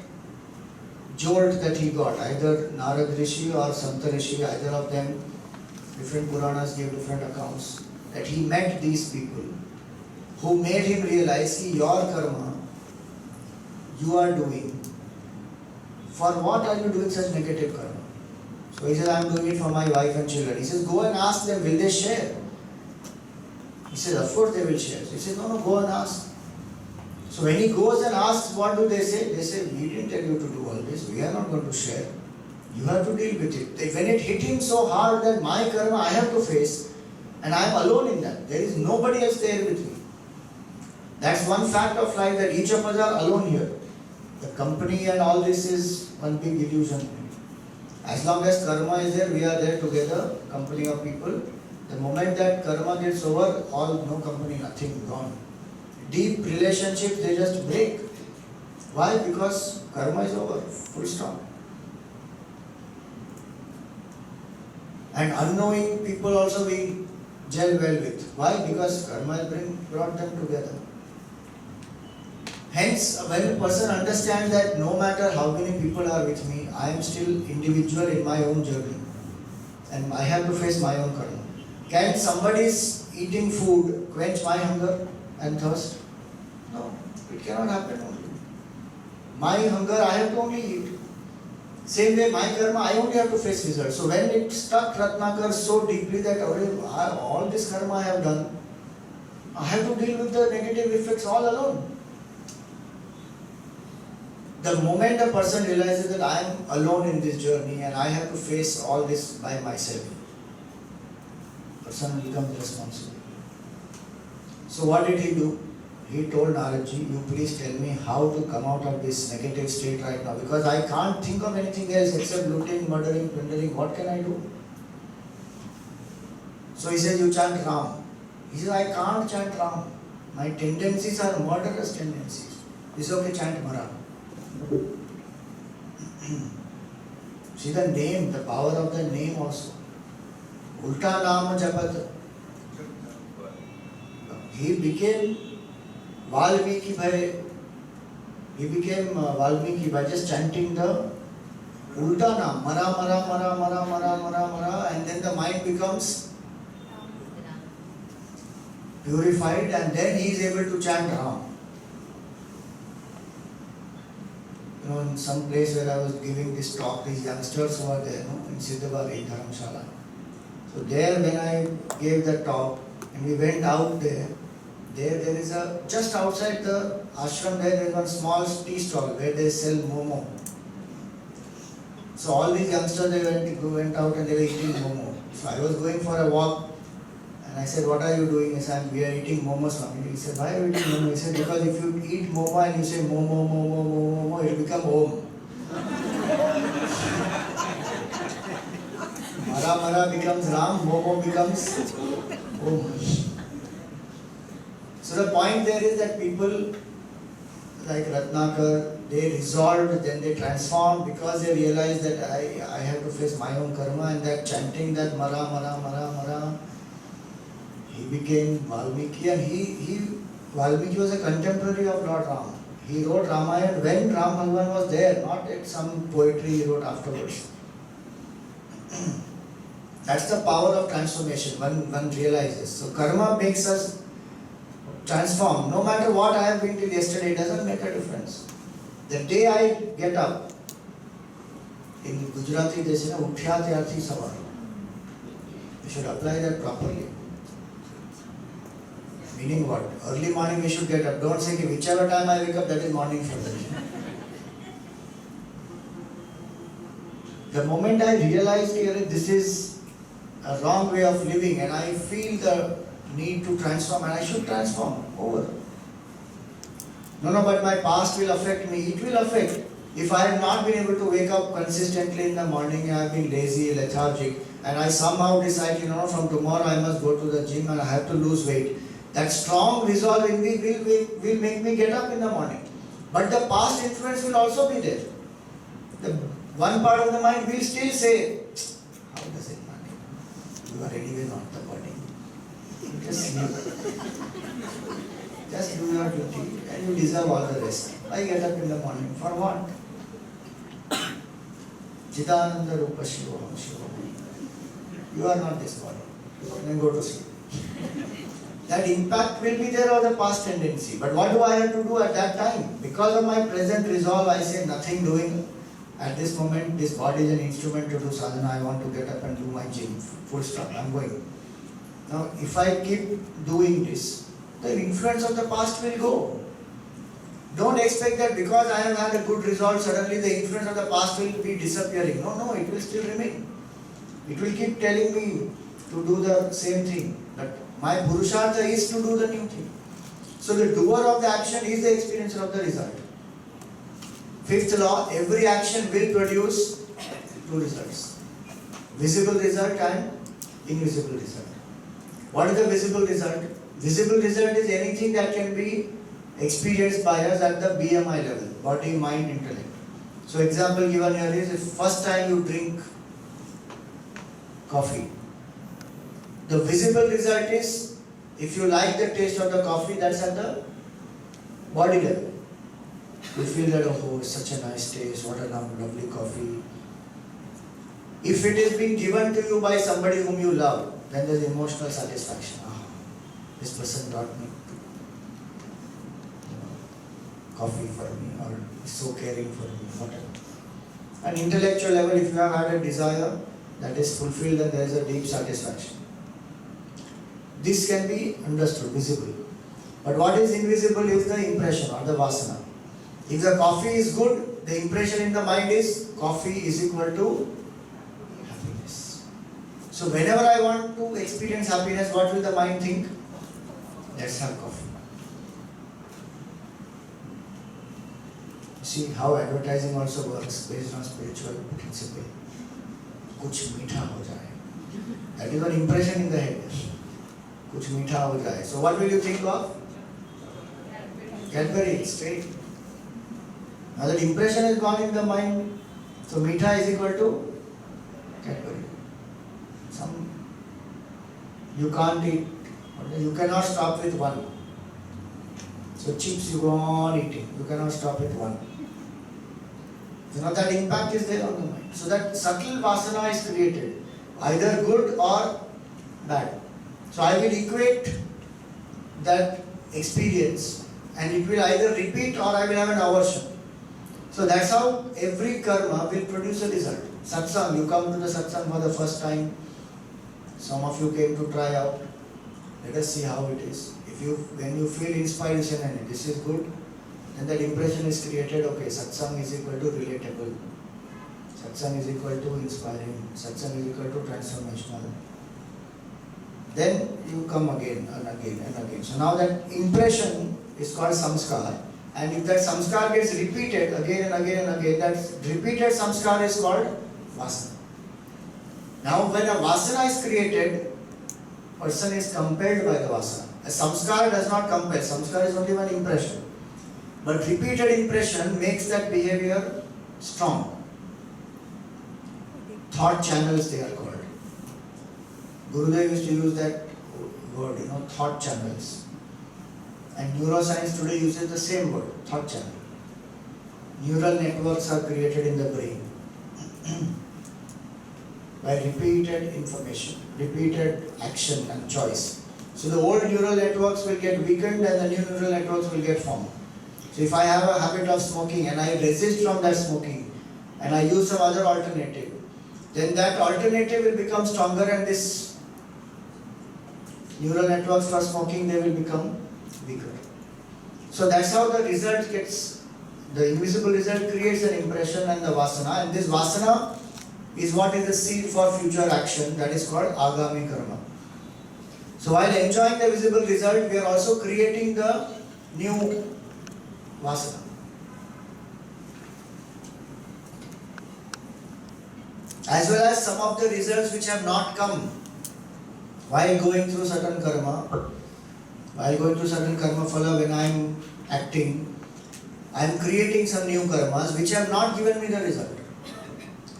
jolt that he got, either Narad Rishi or Santa Rishi, either of them, different Puranas give different accounts, that he met these people who made him realize that your karma you are doing, for what are you doing such negative karma? So he says, I am doing it for my wife and children. He says, go and ask them, will they share? He says, of course they will share. So he says, no, go and ask. So when he goes and asks, what do they say? They say, we didn't tell you to do all this. We are not going to share. You have to deal with it. When it hit him so hard that my karma I have to face, and I am alone in that. There is nobody else there with me. That's one fact of life, that each of us are alone here. The company and all this is one big illusion. As long as karma is there, we are there together, company of people. The moment that karma gets over, all no company, nothing, gone. Deep relationships, they just break. Why? Because karma is over, full stop. And unknowing people also we gel well with. Why? Because karma has brought them together. Hence, when a person understands that no matter how many people are with me, I am still individual in my own journey. And I have to face my own karma. Can somebody's eating food quench my hunger and thirst? No, it cannot happen only. My hunger, I have to only eat. Same way, my karma, I only have to face results. So when it struck Ratnakar so deeply that all this karma I have done, I have to deal with the negative effects all alone. The moment a person realizes that I am alone in this journey and I have to face all this by myself, person becomes responsible. So what did he do? He told Naradji, you please tell me how to come out of this negative state right now, because I can't think of anything else except looting, murdering, plundering. What can I do? So he said, you chant Ram. He said, I can't chant Ram. My tendencies are murderous tendencies. He said, okay, chant Mara. See the name, the power of the name also. Ulta Nama Japat. He became Valmiki by just chanting the Ulta Nam. Mara, Mara, Mara, Mara, Mara, Mara, Mara, and then the mind becomes purified, and then he is able to chant Ram. You know, in some place where I was giving this talk, these youngsters were there, in Siddhabari, Dharamshala. So there when I gave the talk, and we went out there is just outside the ashram there is one small tea stall where they sell momo. So all these youngsters, they went out and they were eating momo. So I was going for a walk, and I said, what are you doing? He said, we are eating momo, Swami. He said, why are you eating momo? He said, because if you eat momo and you say momo, momo, momo, momo, it will become om. Mara Mara becomes Ram, momo becomes om. So the point there is that people like Ratnakar, they resolved, then they transformed, because they realized that I have to face my own karma, and that chanting that Mara Mara Mara Mara, he became Valmiki, and Valmiki was a contemporary of Lord Ram. He wrote Ramayana when Ram Bhagwan was there, not at some poetry he wrote afterwards. That's the power of transformation, one realizes. So karma makes us transform. No matter what I have been till yesterday, it doesn't make a difference. The day I get up, In Gujarati they say, "Uthya tyarthi savar." We should apply that properly. Meaning what? Early morning we should get up. Don't say कि whichever time I wake up, that is morning for me. The moment I realized that this is a wrong way of living and I feel the need to transform, and I should transform, over. No, but my past will affect me. It will affect. If I have not been able to wake up consistently in the morning, I have been lazy, lethargic, and I somehow decide, from tomorrow I must go to the gym and I have to lose weight. That strong resolve in me will make me get up in the morning. But the past influence will also be there. The one part of the mind will still say, how does it matter? You are anyway not the body. Just sleep. Just do your duty and you deserve all the rest. I get up in the morning. For what? Chidananda Rupa Shivoham Shivoham. You are not this body. Then go to sleep. That impact will be there of the past tendency. But what do I have to do at that time? Because of my present resolve, I say nothing doing. At this moment, this body is an instrument to do sadhana. I want to get up and do my gym. Full stop. I'm going. Now, if I keep doing this, the influence of the past will go. Don't expect that because I have had a good result, suddenly the influence of the past will be disappearing. No, it will still remain. It will keep telling me to do the same thing. But my purushartha is to do the new thing. So the doer of the action is the experiencer of the result. Fifth law, every action will produce two results. Visible result and invisible result. What is the visible result? Visible result is anything that can be experienced by us at the BMI level, body, mind, intellect. So example given here is, if first time you drink coffee, the visible result is, if you like the taste of the coffee, that's at the body level. You feel that, oh, it's such a nice taste, what a lovely coffee. If it is being given to you by somebody whom you love, then there is emotional satisfaction. This person brought me coffee for me, or is so caring for me, whatever. An intellectual level, if you have had a desire that is fulfilled, then there is a deep satisfaction. This can be understood, visible. But what is invisible is the impression or the vasana. If the coffee is good, the impression in the mind is coffee is equal to happiness. So whenever I want to experience happiness, what will the mind think? Let's have coffee. See how advertising also works based on spiritual principle. Kuch meetha ho jaye. That is an impression in the head. Kuch meetha ho jaye. So what will you think of? Cadbury, straight. Now that impression is gone in the mind, so meetha is equal to Cadbury. You can't eat, you cannot stop with one. So chips you go on eating, you cannot stop with one. That impact is there on the mind. So that subtle vasana is created, either good or bad. So I will equate that experience and it will either repeat or I will have an aversion. So that's how every karma will produce a result. Satsang, you come to the satsang for the first time. Some of you came to try out. Let us see how it is. When you feel inspired, you say, this is good, then that impression is created, okay, satsang is equal to relatable. Satsang is equal to inspiring. Satsang is equal to transformational. Then you come again and again and again. So now that impression is called samskar. And if that samskar gets repeated again and again and again, that repeated samskar is called vasana. Now when a vasana is created, person is compelled by the vasana. A samskar does not compel, samskar is only one impression. But repeated impression makes that behavior strong. Thought channels they are called. Gurudev used to use that word, thought channels. And neuroscience today uses the same word, thought channel. Neural networks are created in the brain by repeated information, repeated action and choice. So the old neural networks will get weakened and the new neural networks will get formed. So if I have a habit of smoking and I resist from that smoking, and I use some other alternative, then that alternative will become stronger and this neural networks for smoking, they will become weaker. So that's how the result gets, the invisible result creates an impression and the vasana, and this vasana is what is the seed for future action, that is called agami karma. So while enjoying the visible result, we are also creating the new vasana. As well as some of the results which have not come while going through certain karma, phala, when I am acting, I am creating some new karmas which have not given me the result.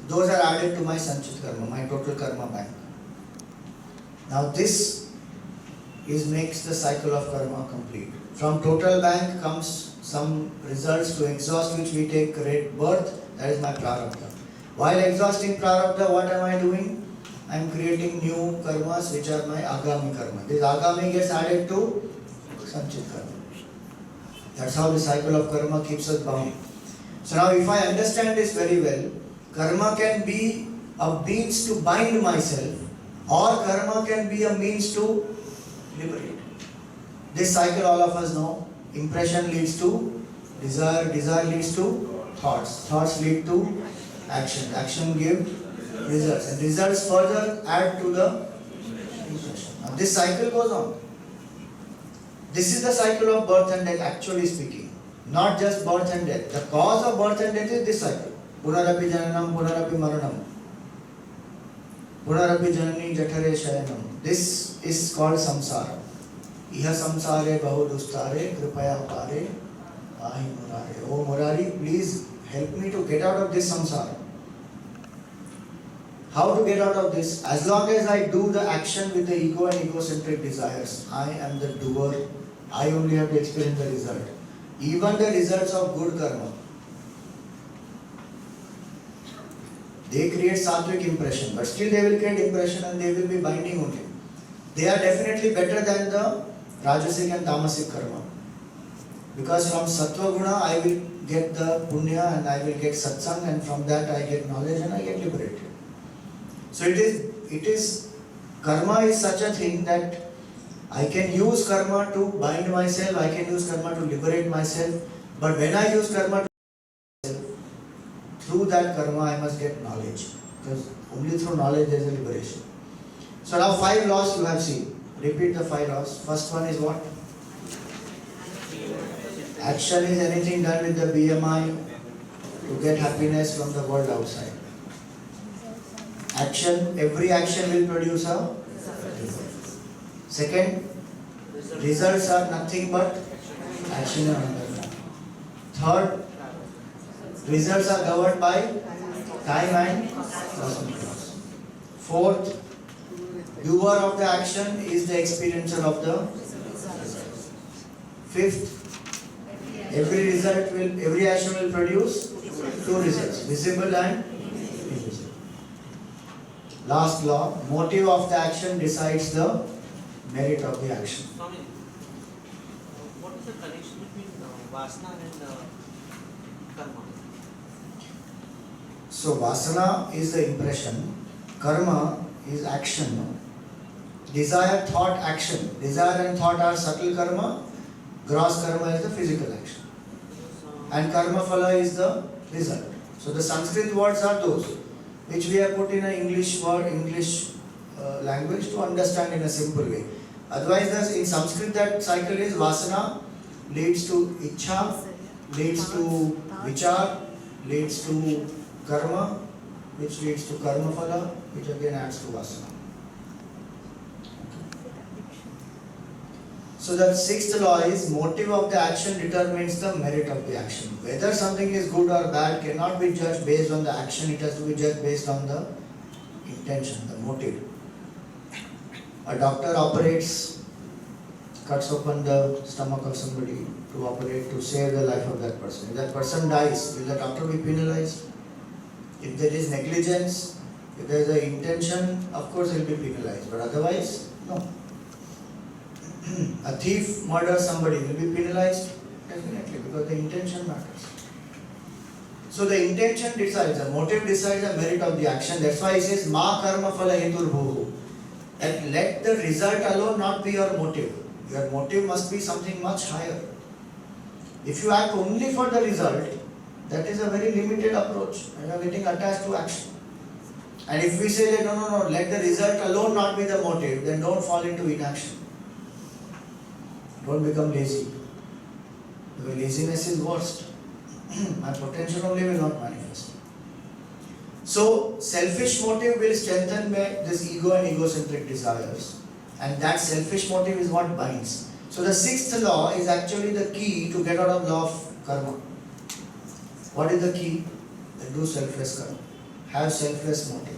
Those are added to my sanchit karma, my total karma bank. Now this makes the cycle of karma complete. From total bank comes some results to exhaust which we take great birth, that is my prarabdha. While exhausting prarabdha, what am I doing? I am creating new karmas which are my agami karma. This agami gets added to sanchit karma. That's how the cycle of karma keeps us bound. So now if I understand this very well, karma can be a means to bind myself, or karma can be a means to liberate. This cycle all of us know. Impression leads to desire, desire leads to thoughts, thoughts lead to action, action gives results, and results further add to the impression. Now this cycle goes on. This is the cycle of birth and death, actually speaking. Not just birth and death. The cause of birth and death is this cycle. Punarapi jananam, punarapi maranam. Punarapi janani jathare shayanam. This is called samsara. Iha samsare bahu dustare kripaya pare ahi murare. Oh Murari, please help me to get out of this samsara. How to get out of this? As long as I do the action with the ego and egocentric desires, I am the doer. I only have to experience the result. Even the results of good karma, they create sattvic impression, but still they will create impression and they will be binding only. They are definitely better than the rajasic and tamasic karma. Because from sattva guna I will get the punya and I will get satsang, and from that I get knowledge and I get liberated. So it is karma is such a thing that I can use karma to bind myself, I can use karma to liberate myself, but when I use karma to myself, through that karma I must get knowledge, because only through knowledge there is a liberation. So now 5 laws you have seen. Repeat the 5 laws. First one is what? Action is anything done with the BMI to get happiness from the world outside. Action, every action will produce a result. Second, results are nothing but action and another. Third, results are governed by time and cosmic laws. Fourth, doer of the action is the experiencer of the result. Fifth, every action will produce 2 results, visible and invisible. Last law, motive of the action decides the merit of the action. Swami, what is the connection between vasana and karma? So vasana is the impression, karma is action. Desire, thought, action. Desire and thought are subtle karma, gross karma is the physical action. And karma phala is the result. So the Sanskrit words are those which we have put in an English word, English language to understand in a simple way. Otherwise, in Sanskrit that cycle is vasana leads to ichha, leads to vichar, leads to karma, which leads to karma phala, which again adds to vasana. So the 6th law is motive of the action determines the merit of the action. Whether something is good or bad cannot be judged based on the action, it has to be judged based on the intention, the motive. A doctor operates, cuts open the stomach of somebody to operate to save the life of that person. If that person dies, will the doctor be penalized? If there is negligence, if there is an intention, of course he will be penalized, but otherwise, no. A thief murders somebody, will be penalized? Definitely, because the intention matters. So the intention decides, the motive decides the merit of the action. That's why he says, Ma karma phala hetur bhuhu. And let the result alone not be your motive. Your motive must be something much higher. If you act only for the result, that is a very limited approach, and you are getting attached to action. And if we say that no, let the result alone not be the motive, then don't fall into inaction. Don't become lazy. Because laziness is worst. My potential only will not manifest. So, selfish motive will strengthen this ego and egocentric desires. And that selfish motive is what binds. So, the sixth law is actually the key to get out of law of karma. What is the key? Then do selfless karma. Have selfless motive.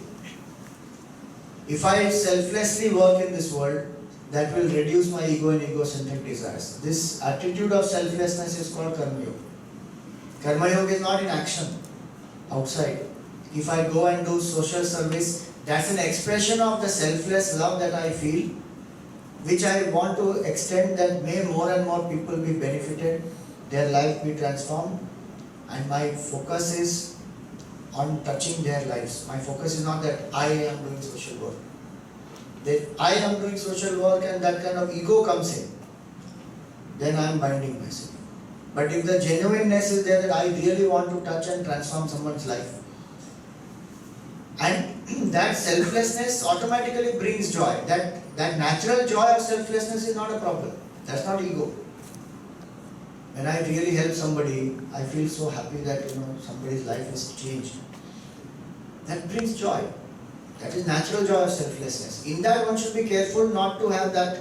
If I selflessly work in this world, that will reduce my ego and egocentric desires. This attitude of selflessness is called Karma Yoga. Karma Yoga is not in action, outside. If I go and do social service, that's an expression of the selfless love that I feel, which I want to extend, that may more and more people be benefited, their life be transformed, and my focus is on touching their lives. My focus is not that I am doing social work. That I am doing social work and that kind of ego comes in, then I am binding myself. But if the genuineness is there, that I really want to touch and transform someone's life, and that selflessness automatically brings joy. That natural joy of selflessness is not a problem. That's not ego. When I really help somebody, I feel so happy that somebody's life is changed. That brings joy. That is natural joy of selflessness. In that one should be careful not to have that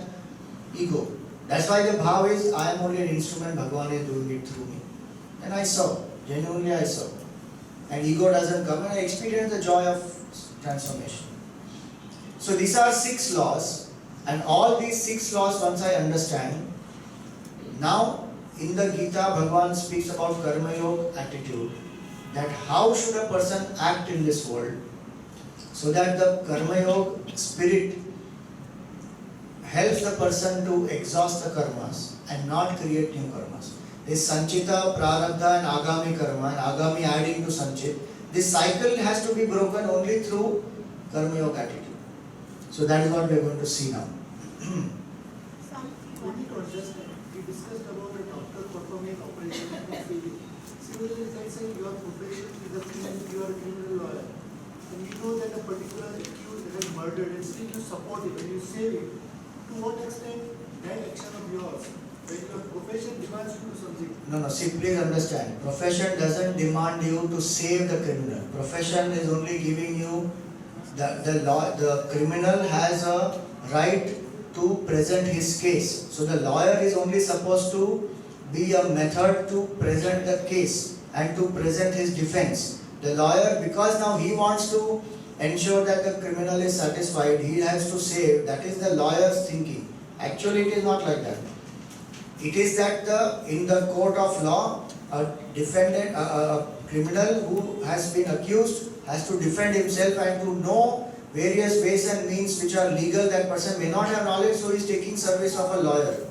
ego. That's why the bhav is, I am only an instrument, Bhagavan is doing it through me. And I serve. Genuinely I serve. And ego doesn't come, and I experience the joy of transformation. So these are 6 laws, and all these 6 laws once I understand, now in the Gita Bhagavan speaks about Karma Yoga attitude, that how should a person act in this world so that the Karma Yoga spirit helps the person to exhaust the karmas and not create new karmas. This Sanchita, Prarabdha and Agami karma, and Agami adding to Sanchit, this cycle has to be broken only through Karma Yoga attitude. So that is what we are going to see now. We need to understand, we discussed about a doctor performing operation and failing. Similarly, let's say your profession is a criminal, you are a criminal lawyer, and you know that a particular accused has murdered, and still you support it and you save it. To what extent that action of yours, when your profession demands you to something? No, see, please understand. Profession doesn't demand you to save the criminal. Profession is only giving you the criminal has a right to present his case. So the lawyer is only supposed to be a method to present the case and to present his defense. The lawyer, because now he wants to ensure that the criminal is satisfied, he has to save. That is the lawyer's thinking. Actually, it is not like that. It is that in the court of law, a defendant, a criminal who has been accused has to defend himself and to know various ways and means which are legal. That person may not have knowledge, so he is taking service of a lawyer.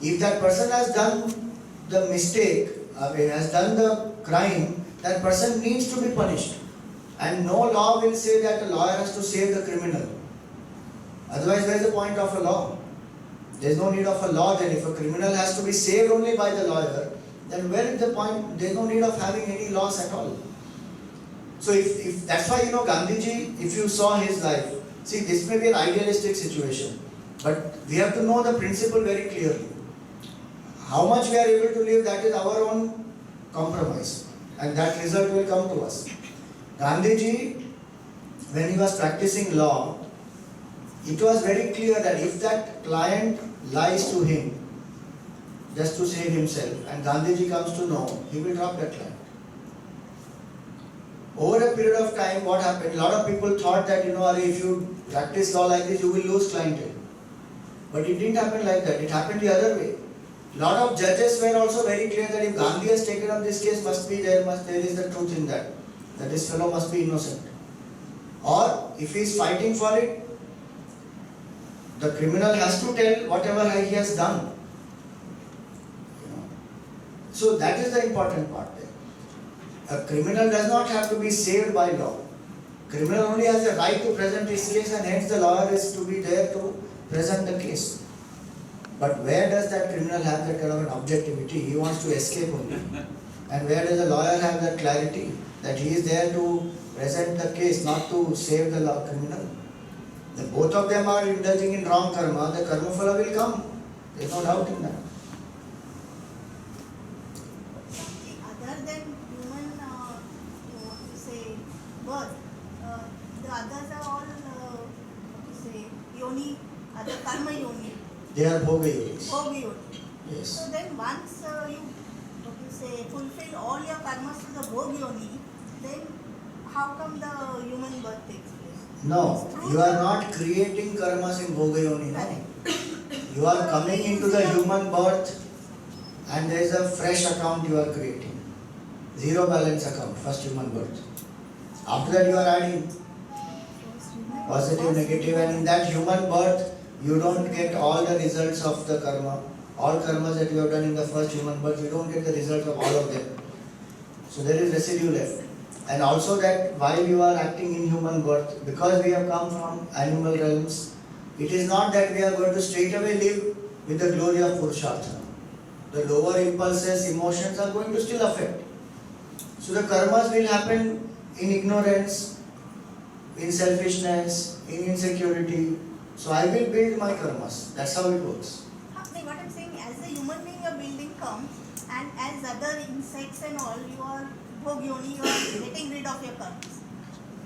If that person has done the mistake, has done the crime, that person needs to be punished. And no law will say that a lawyer has to save the criminal. Otherwise, where is the point of a law? There is no need of a law then. If a criminal has to be saved only by the lawyer, then where is the point? There is no need of having any laws at all. So if that's why Gandhiji, if you saw his life, see, this may be an idealistic situation, but we have to know the principle very clearly. How much we are able to live, that is our own compromise, and that result will come to us. Gandhiji, when he was practicing law, it was very clear that if that client lies to him just to save himself, and Gandhiji comes to know, he will drop that client. Over a period of time, what happened? A lot of people thought that, if you practice law like this, you will lose clientele. But it didn't happen like that. It happened the other way. A lot of judges were also very clear that if Gandhi has taken up this case, there is the truth in that this fellow must be innocent. Or if he is fighting for it, the criminal has to tell whatever he has done. So that is the important part there. A criminal does not have to be saved by law. Criminal only has a right to present his case, and hence the lawyer is to be there to present the case. But where does that criminal have that kind of an objectivity? He wants to escape only. And where does the lawyer have that clarity that he is there to present the case, not to save the criminal? The both of them are indulging in wrong karma. The karma phala will come. There is no doubt in that. Other than human, what to say, birth, the others are all, what to say, yoni, other karma yoni, They are bhoga yogis. bhoga yoni. Yes. So then once you, what to say, fulfill all your karmas to the bhoga yoni, then how come the human birth takes place? No, you are not creating karmas in bhoga yoni. No. You are coming into the human birth, and there is a fresh account you are creating. Zero balance account, first human birth. After that you are adding positive, negative, and in that human birth, you don't get all the results of the karma. All karmas that you have done in the first human birth, you don't get the results of all of them. So there is residue left. And also that while you are acting in human birth, because we have come from animal realms, it is not that we are going to straight away live with the glory of Purushartha. The lower impulses, emotions are going to still affect. So the karmas will happen in ignorance, in selfishness, in insecurity. So I will build my karmas. That's how it works. What I'm saying, as a human being, your building comes, and as other insects and all, you are bhoga yoni, you are getting rid of your karmas.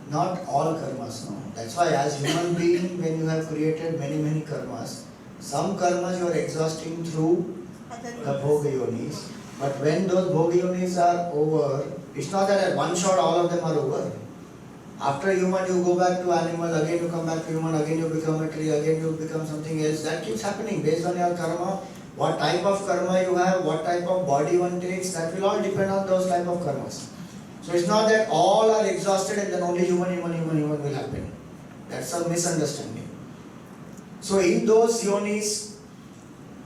Not all karmas, no. That's why as human being, when you have created many karmas, some karmas you are exhausting through Other the yonis. bhoga yonis. But when those bhoga yonis are over, it's not that at one shot all of them are over. After human you go back to animal, again you come back to human, again you become a tree, again you become something else. That keeps happening based on your karma. What type of karma you have, what type of body one takes, that will all depend on those type of karmas. So it's not that all are exhausted and then only human will happen. That's a misunderstanding. So in those yonis,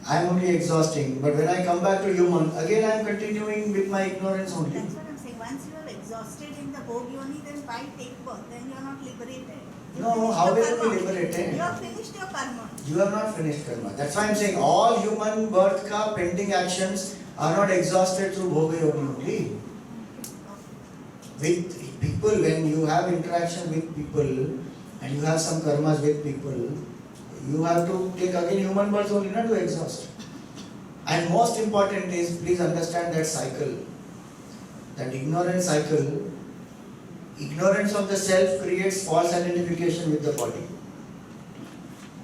I am only exhausting. But when I come back to human, again I am continuing with my ignorance only. That's what I'm saying. Once you have exhausted in the bhoga yoni, then why take birth? Then you are not liberated. You No, finished how your will you be karma. liberated? You have finished your karma. You have not finished karma. That's why I am saying all human birth ka pending actions are not exhausted through bhoga yoni only. With people, when you have interaction with people and you have some karmas with people, you have to take again human birth only, not to exhaust. And most important is, please understand that cycle, that ignorance cycle. Ignorance of the self creates false identification with the body.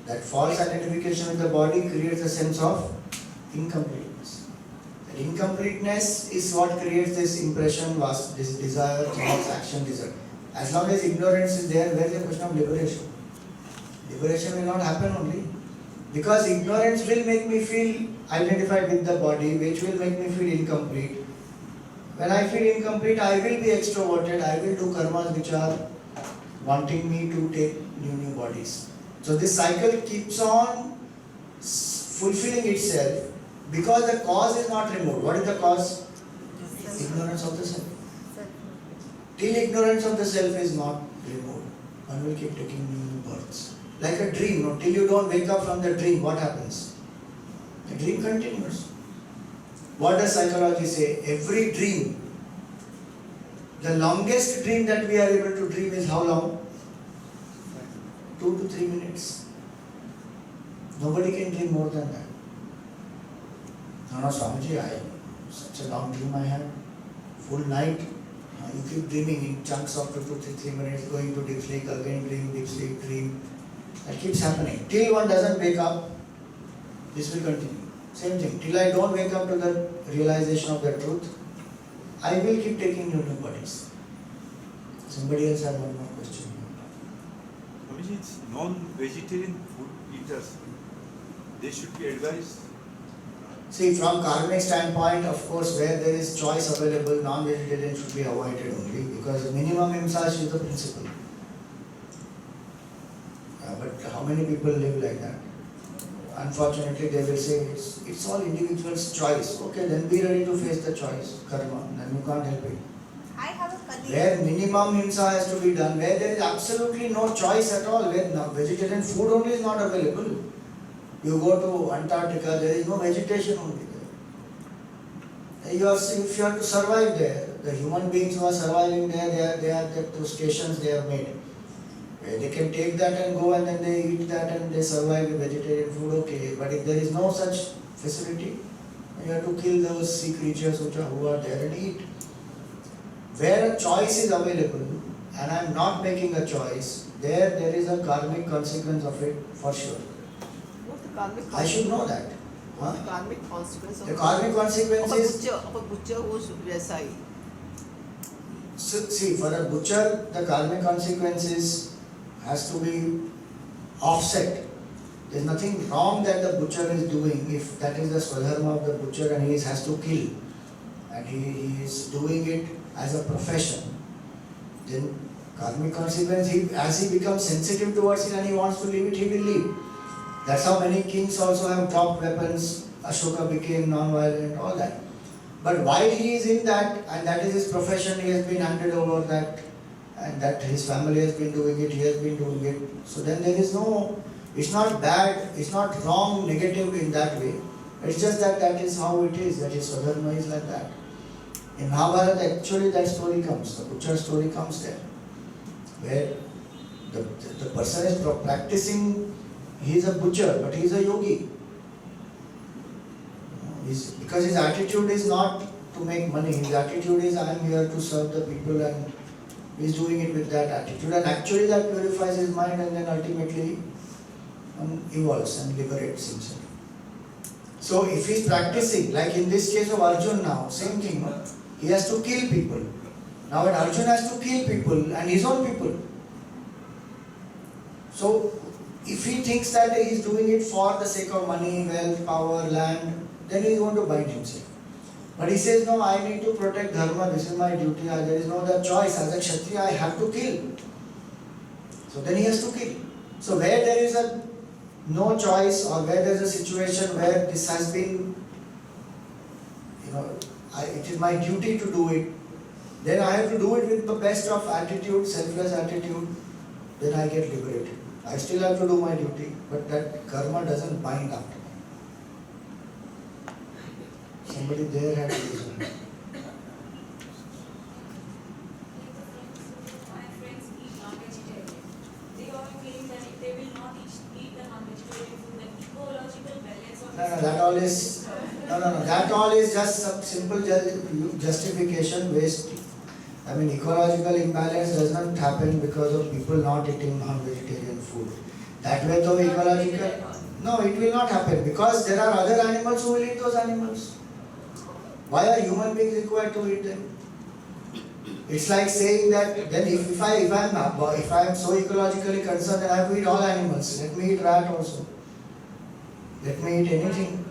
That false identification with the body creates a sense of incompleteness. That incompleteness is what creates this impression, this desire, thoughts, action, desire. As long as ignorance is there, where is the question of liberation? Liberation will not happen only. Because ignorance will make me feel identified with the body, which will make me feel incomplete. When I feel incomplete, I will be extroverted, I will do karmas which are wanting me to take new bodies. So this cycle keeps on fulfilling itself because the cause is not removed. What is the cause? Ignorance of the self. Till ignorance of the self is not removed, one will keep taking new births. Like a dream, no? Till you don't wake up from the dream, what happens? The dream continues. What does psychology say? Every dream, the longest dream that we are able to dream is how long? 2 to 3 minutes. Nobody can dream more than that. No, Swamiji, such a long dream I had. Full night. You keep dreaming in chunks of 2 to 3 minutes, going to deep sleep, again dream, deep sleep, dream. That keeps happening. Till one doesn't wake up, this will continue. Same thing. Till I don't wake up to the realization of the truth, I will keep taking new bodies. Somebody else had one more question. Swamiji, it's non-vegetarian food eaters. They should be advised. See, from karmic standpoint, of course, where there is choice available, non-vegetarian should be avoided only because minimum himsas is the principle. But how many people live like that? Unfortunately, they will say it's all individual's choice. Okay, then be ready to face the choice, karma. Then you can't help it. I have a colleague. where minimum himsa has to be done, where there is absolutely no choice at all, where no, vegetarian food only is not available. You go to Antarctica, there is no vegetation only there. If you have to survive there, the human beings who are surviving there, they are those stations they have made. Where they can take that and go and then they eat that and they survive with vegetarian food, okay. But if there is no such facility, you have to kill those sea creatures who are there and eat. Where a choice is available and I am not making a choice, there is a karmic consequence of it for sure. What's the karmic I should know that. What's the Huh? karmic consequence The karmic consequence is, of a butcher who's Vyasai? see, for a butcher, the karmic consequences has to be offset. There is nothing wrong that the butcher is doing if that is the swadharma of the butcher and he has to kill and he is doing it as a profession. Then karmic consequence, as he becomes sensitive towards it and he wants to leave it, he will leave. That's how many kings also have dropped weapons. Ashoka became non-violent, all that. But while he is in that, and that is his profession, he has been handed over that, and that his family has been doing it, he has been doing it. So then there is no, it's not bad, it's not wrong, negative in that way. It's just that that is how it is, that his swadharma is like that. In Mahabharata, actually that story comes, the butcher story comes there, where the person is practicing, he is a butcher, but he is a yogi. Because his attitude is not to make money, his attitude is I am here to serve the people and he is doing it with that attitude. And actually that purifies his mind and then ultimately evolves and liberates himself. So if he is practicing, like in this case of Arjun now, same thing, no? He has to kill people. Now when Arjun has to kill people and his own people, so if he thinks that he is doing it for the sake of money, wealth, power, land, then he is going to bind himself. But he says, no, I need to protect dharma, this is my duty, there is no other choice. As a Kshatriya, I have to kill. So then he has to kill. So where there is no choice or where there is a situation where this has been, it is my duty to do it, then I have to do it with the best of attitude, selfless attitude, then I get liberated. I still have to do my duty, but that karma doesn't bind after me. Somebody there had to do something. My friends eat non-vegetarian. They all claim that if they will not eat the non-vegetarian food, then ecological balance of That all is just some simple justification based. I mean, ecological imbalance does not happen because of people not eating non-vegetarian food. That way, though ecological, no, it will not happen because there are other animals who will eat those animals. Why are human beings required to eat them? It's like saying that then if I am so ecologically concerned, then I have to eat all animals. Let me eat rat also. Let me eat anything.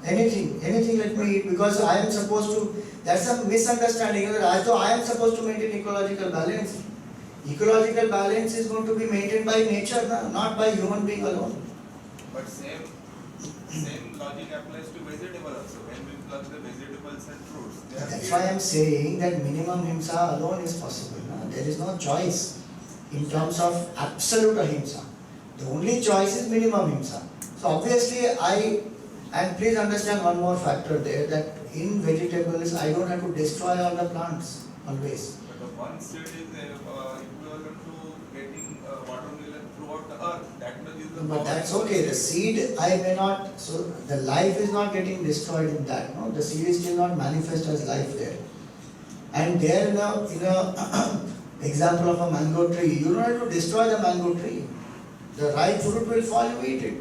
Anything let me eat because I am supposed to. That's a misunderstanding. As though I am supposed to maintain ecological balance. Ecological balance is going to be maintained by nature, not by human being alone. But same logic applies to vegetable also. When we pluck the vegetables and fruits, they are That's why I am saying that minimum himsa alone is possible. There is no choice in terms of absolute ahimsa. The only choice is minimum himsa. So obviously and please understand one more factor there, that in vegetables I don't have to destroy all the plants always. But the one seed is equivalent to getting watermelon throughout the earth. That much is the But power. that's okay. The seed I may not, so the life is not getting destroyed in that. No, the seed is still not manifest as life there. And there in a example of a mango tree, you don't have to destroy the mango tree. The ripe fruit will fall, you eat it.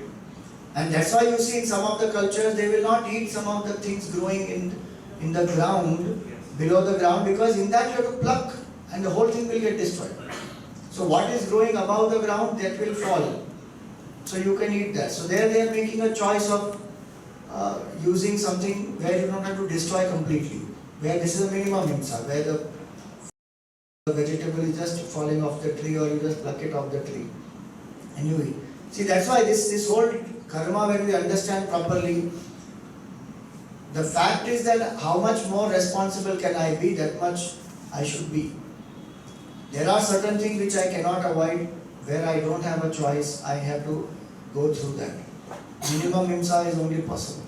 And that's why you see in some of the cultures they will not eat some of the things growing in the ground, below the ground, because in that you have to pluck and the whole thing will get destroyed. So what is growing above the ground, that will fall. So you can eat that. So there they are making a choice of using something where you don't have to destroy completely. Where this is a minimum himsa, where the vegetable is just falling off the tree or you just pluck it off the tree and you eat. See, that's why this whole karma, when we understand properly, The fact is that how much more responsible can I be, that much I should be. There are certain things which I cannot avoid, where I don't have a choice, I have to go through that. Minimum himsa is only possible.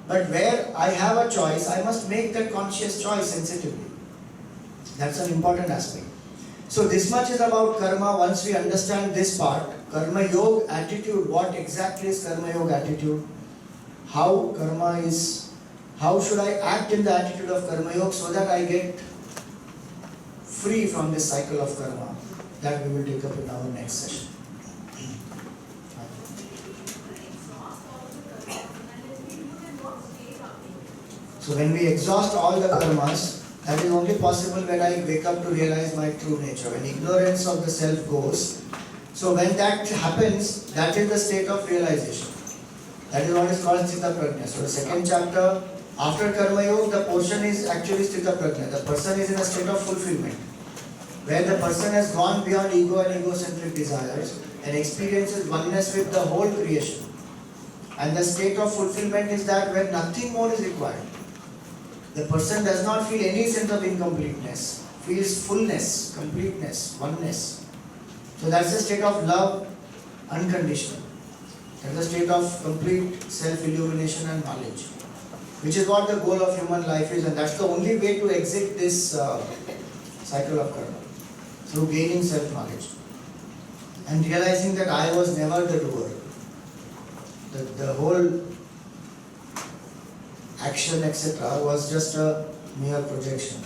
But where I have a choice, I must make that conscious choice sensitively. That's an important aspect. So this much is about karma. Once we understand this part, karma yoga attitude, what exactly is karma yoga attitude? How karma is, how should I act in the attitude of karma yoga so that I get free from this cycle of karma? That we will take up in our next session. So when we exhaust all the karmas, that is only possible when I wake up to realize my true nature. When ignorance of the self goes, so when that happens, that is the state of realization. That is what is called Sthita Prajna. So the second chapter, after Karma Yoga, the portion is actually Sthita Prajna. The person is in a state of fulfillment, where the person has gone beyond ego and egocentric desires and experiences oneness with the whole creation. And the state of fulfillment is that where nothing more is required. The person does not feel any sense of incompleteness, feels fullness, completeness, oneness. So that's the state of love, unconditional. That's the state of complete self-illumination and knowledge, which is what the goal of human life is, and that's the only way to exit this cycle of karma, through gaining self-knowledge and realizing that I was never the doer. The whole action, etc., was just a mere projection.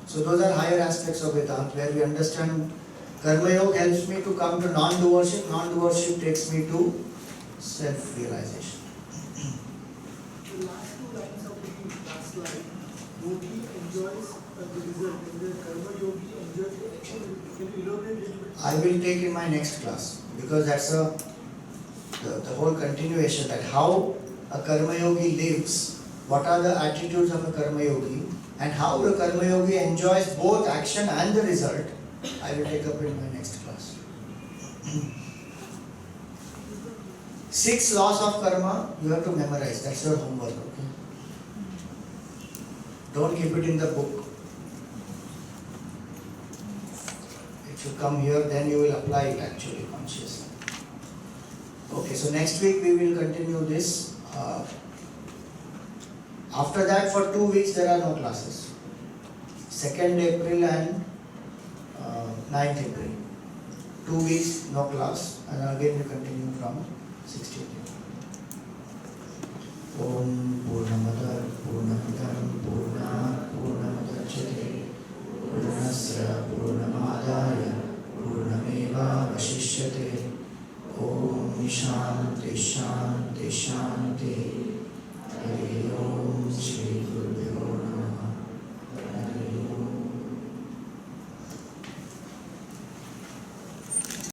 So those are higher aspects of Vedanta, where we understand Karma Yoga helps me to come to non-doership. Non-doership takes me to self-realization. The last two lines of the last slide, yogi enjoys the result, and the karma yogi enjoys the action. Can you elaborate a little bit? I will take in my next class, because that's the whole continuation, that how a karma yogi lives, what are the attitudes of a karma yogi, and how the karma yogi enjoys both action and the result. I will take up in my next class. 6 laws of karma you have to memorize. That's your homework. Okay? Don't keep it in the book. If you come here, then you will apply it actually consciously. Okay, so next week we will continue this. After that, for 2 weeks there are no classes. 2nd April and 9th April. 2 weeks, no class, and again we continue from 16th April. Om Purnamada Purnamidam Purnat Purnamudachyate Purnasya Purnamadaya Purnameva Vashishyate Om Shanti Shanti Shanti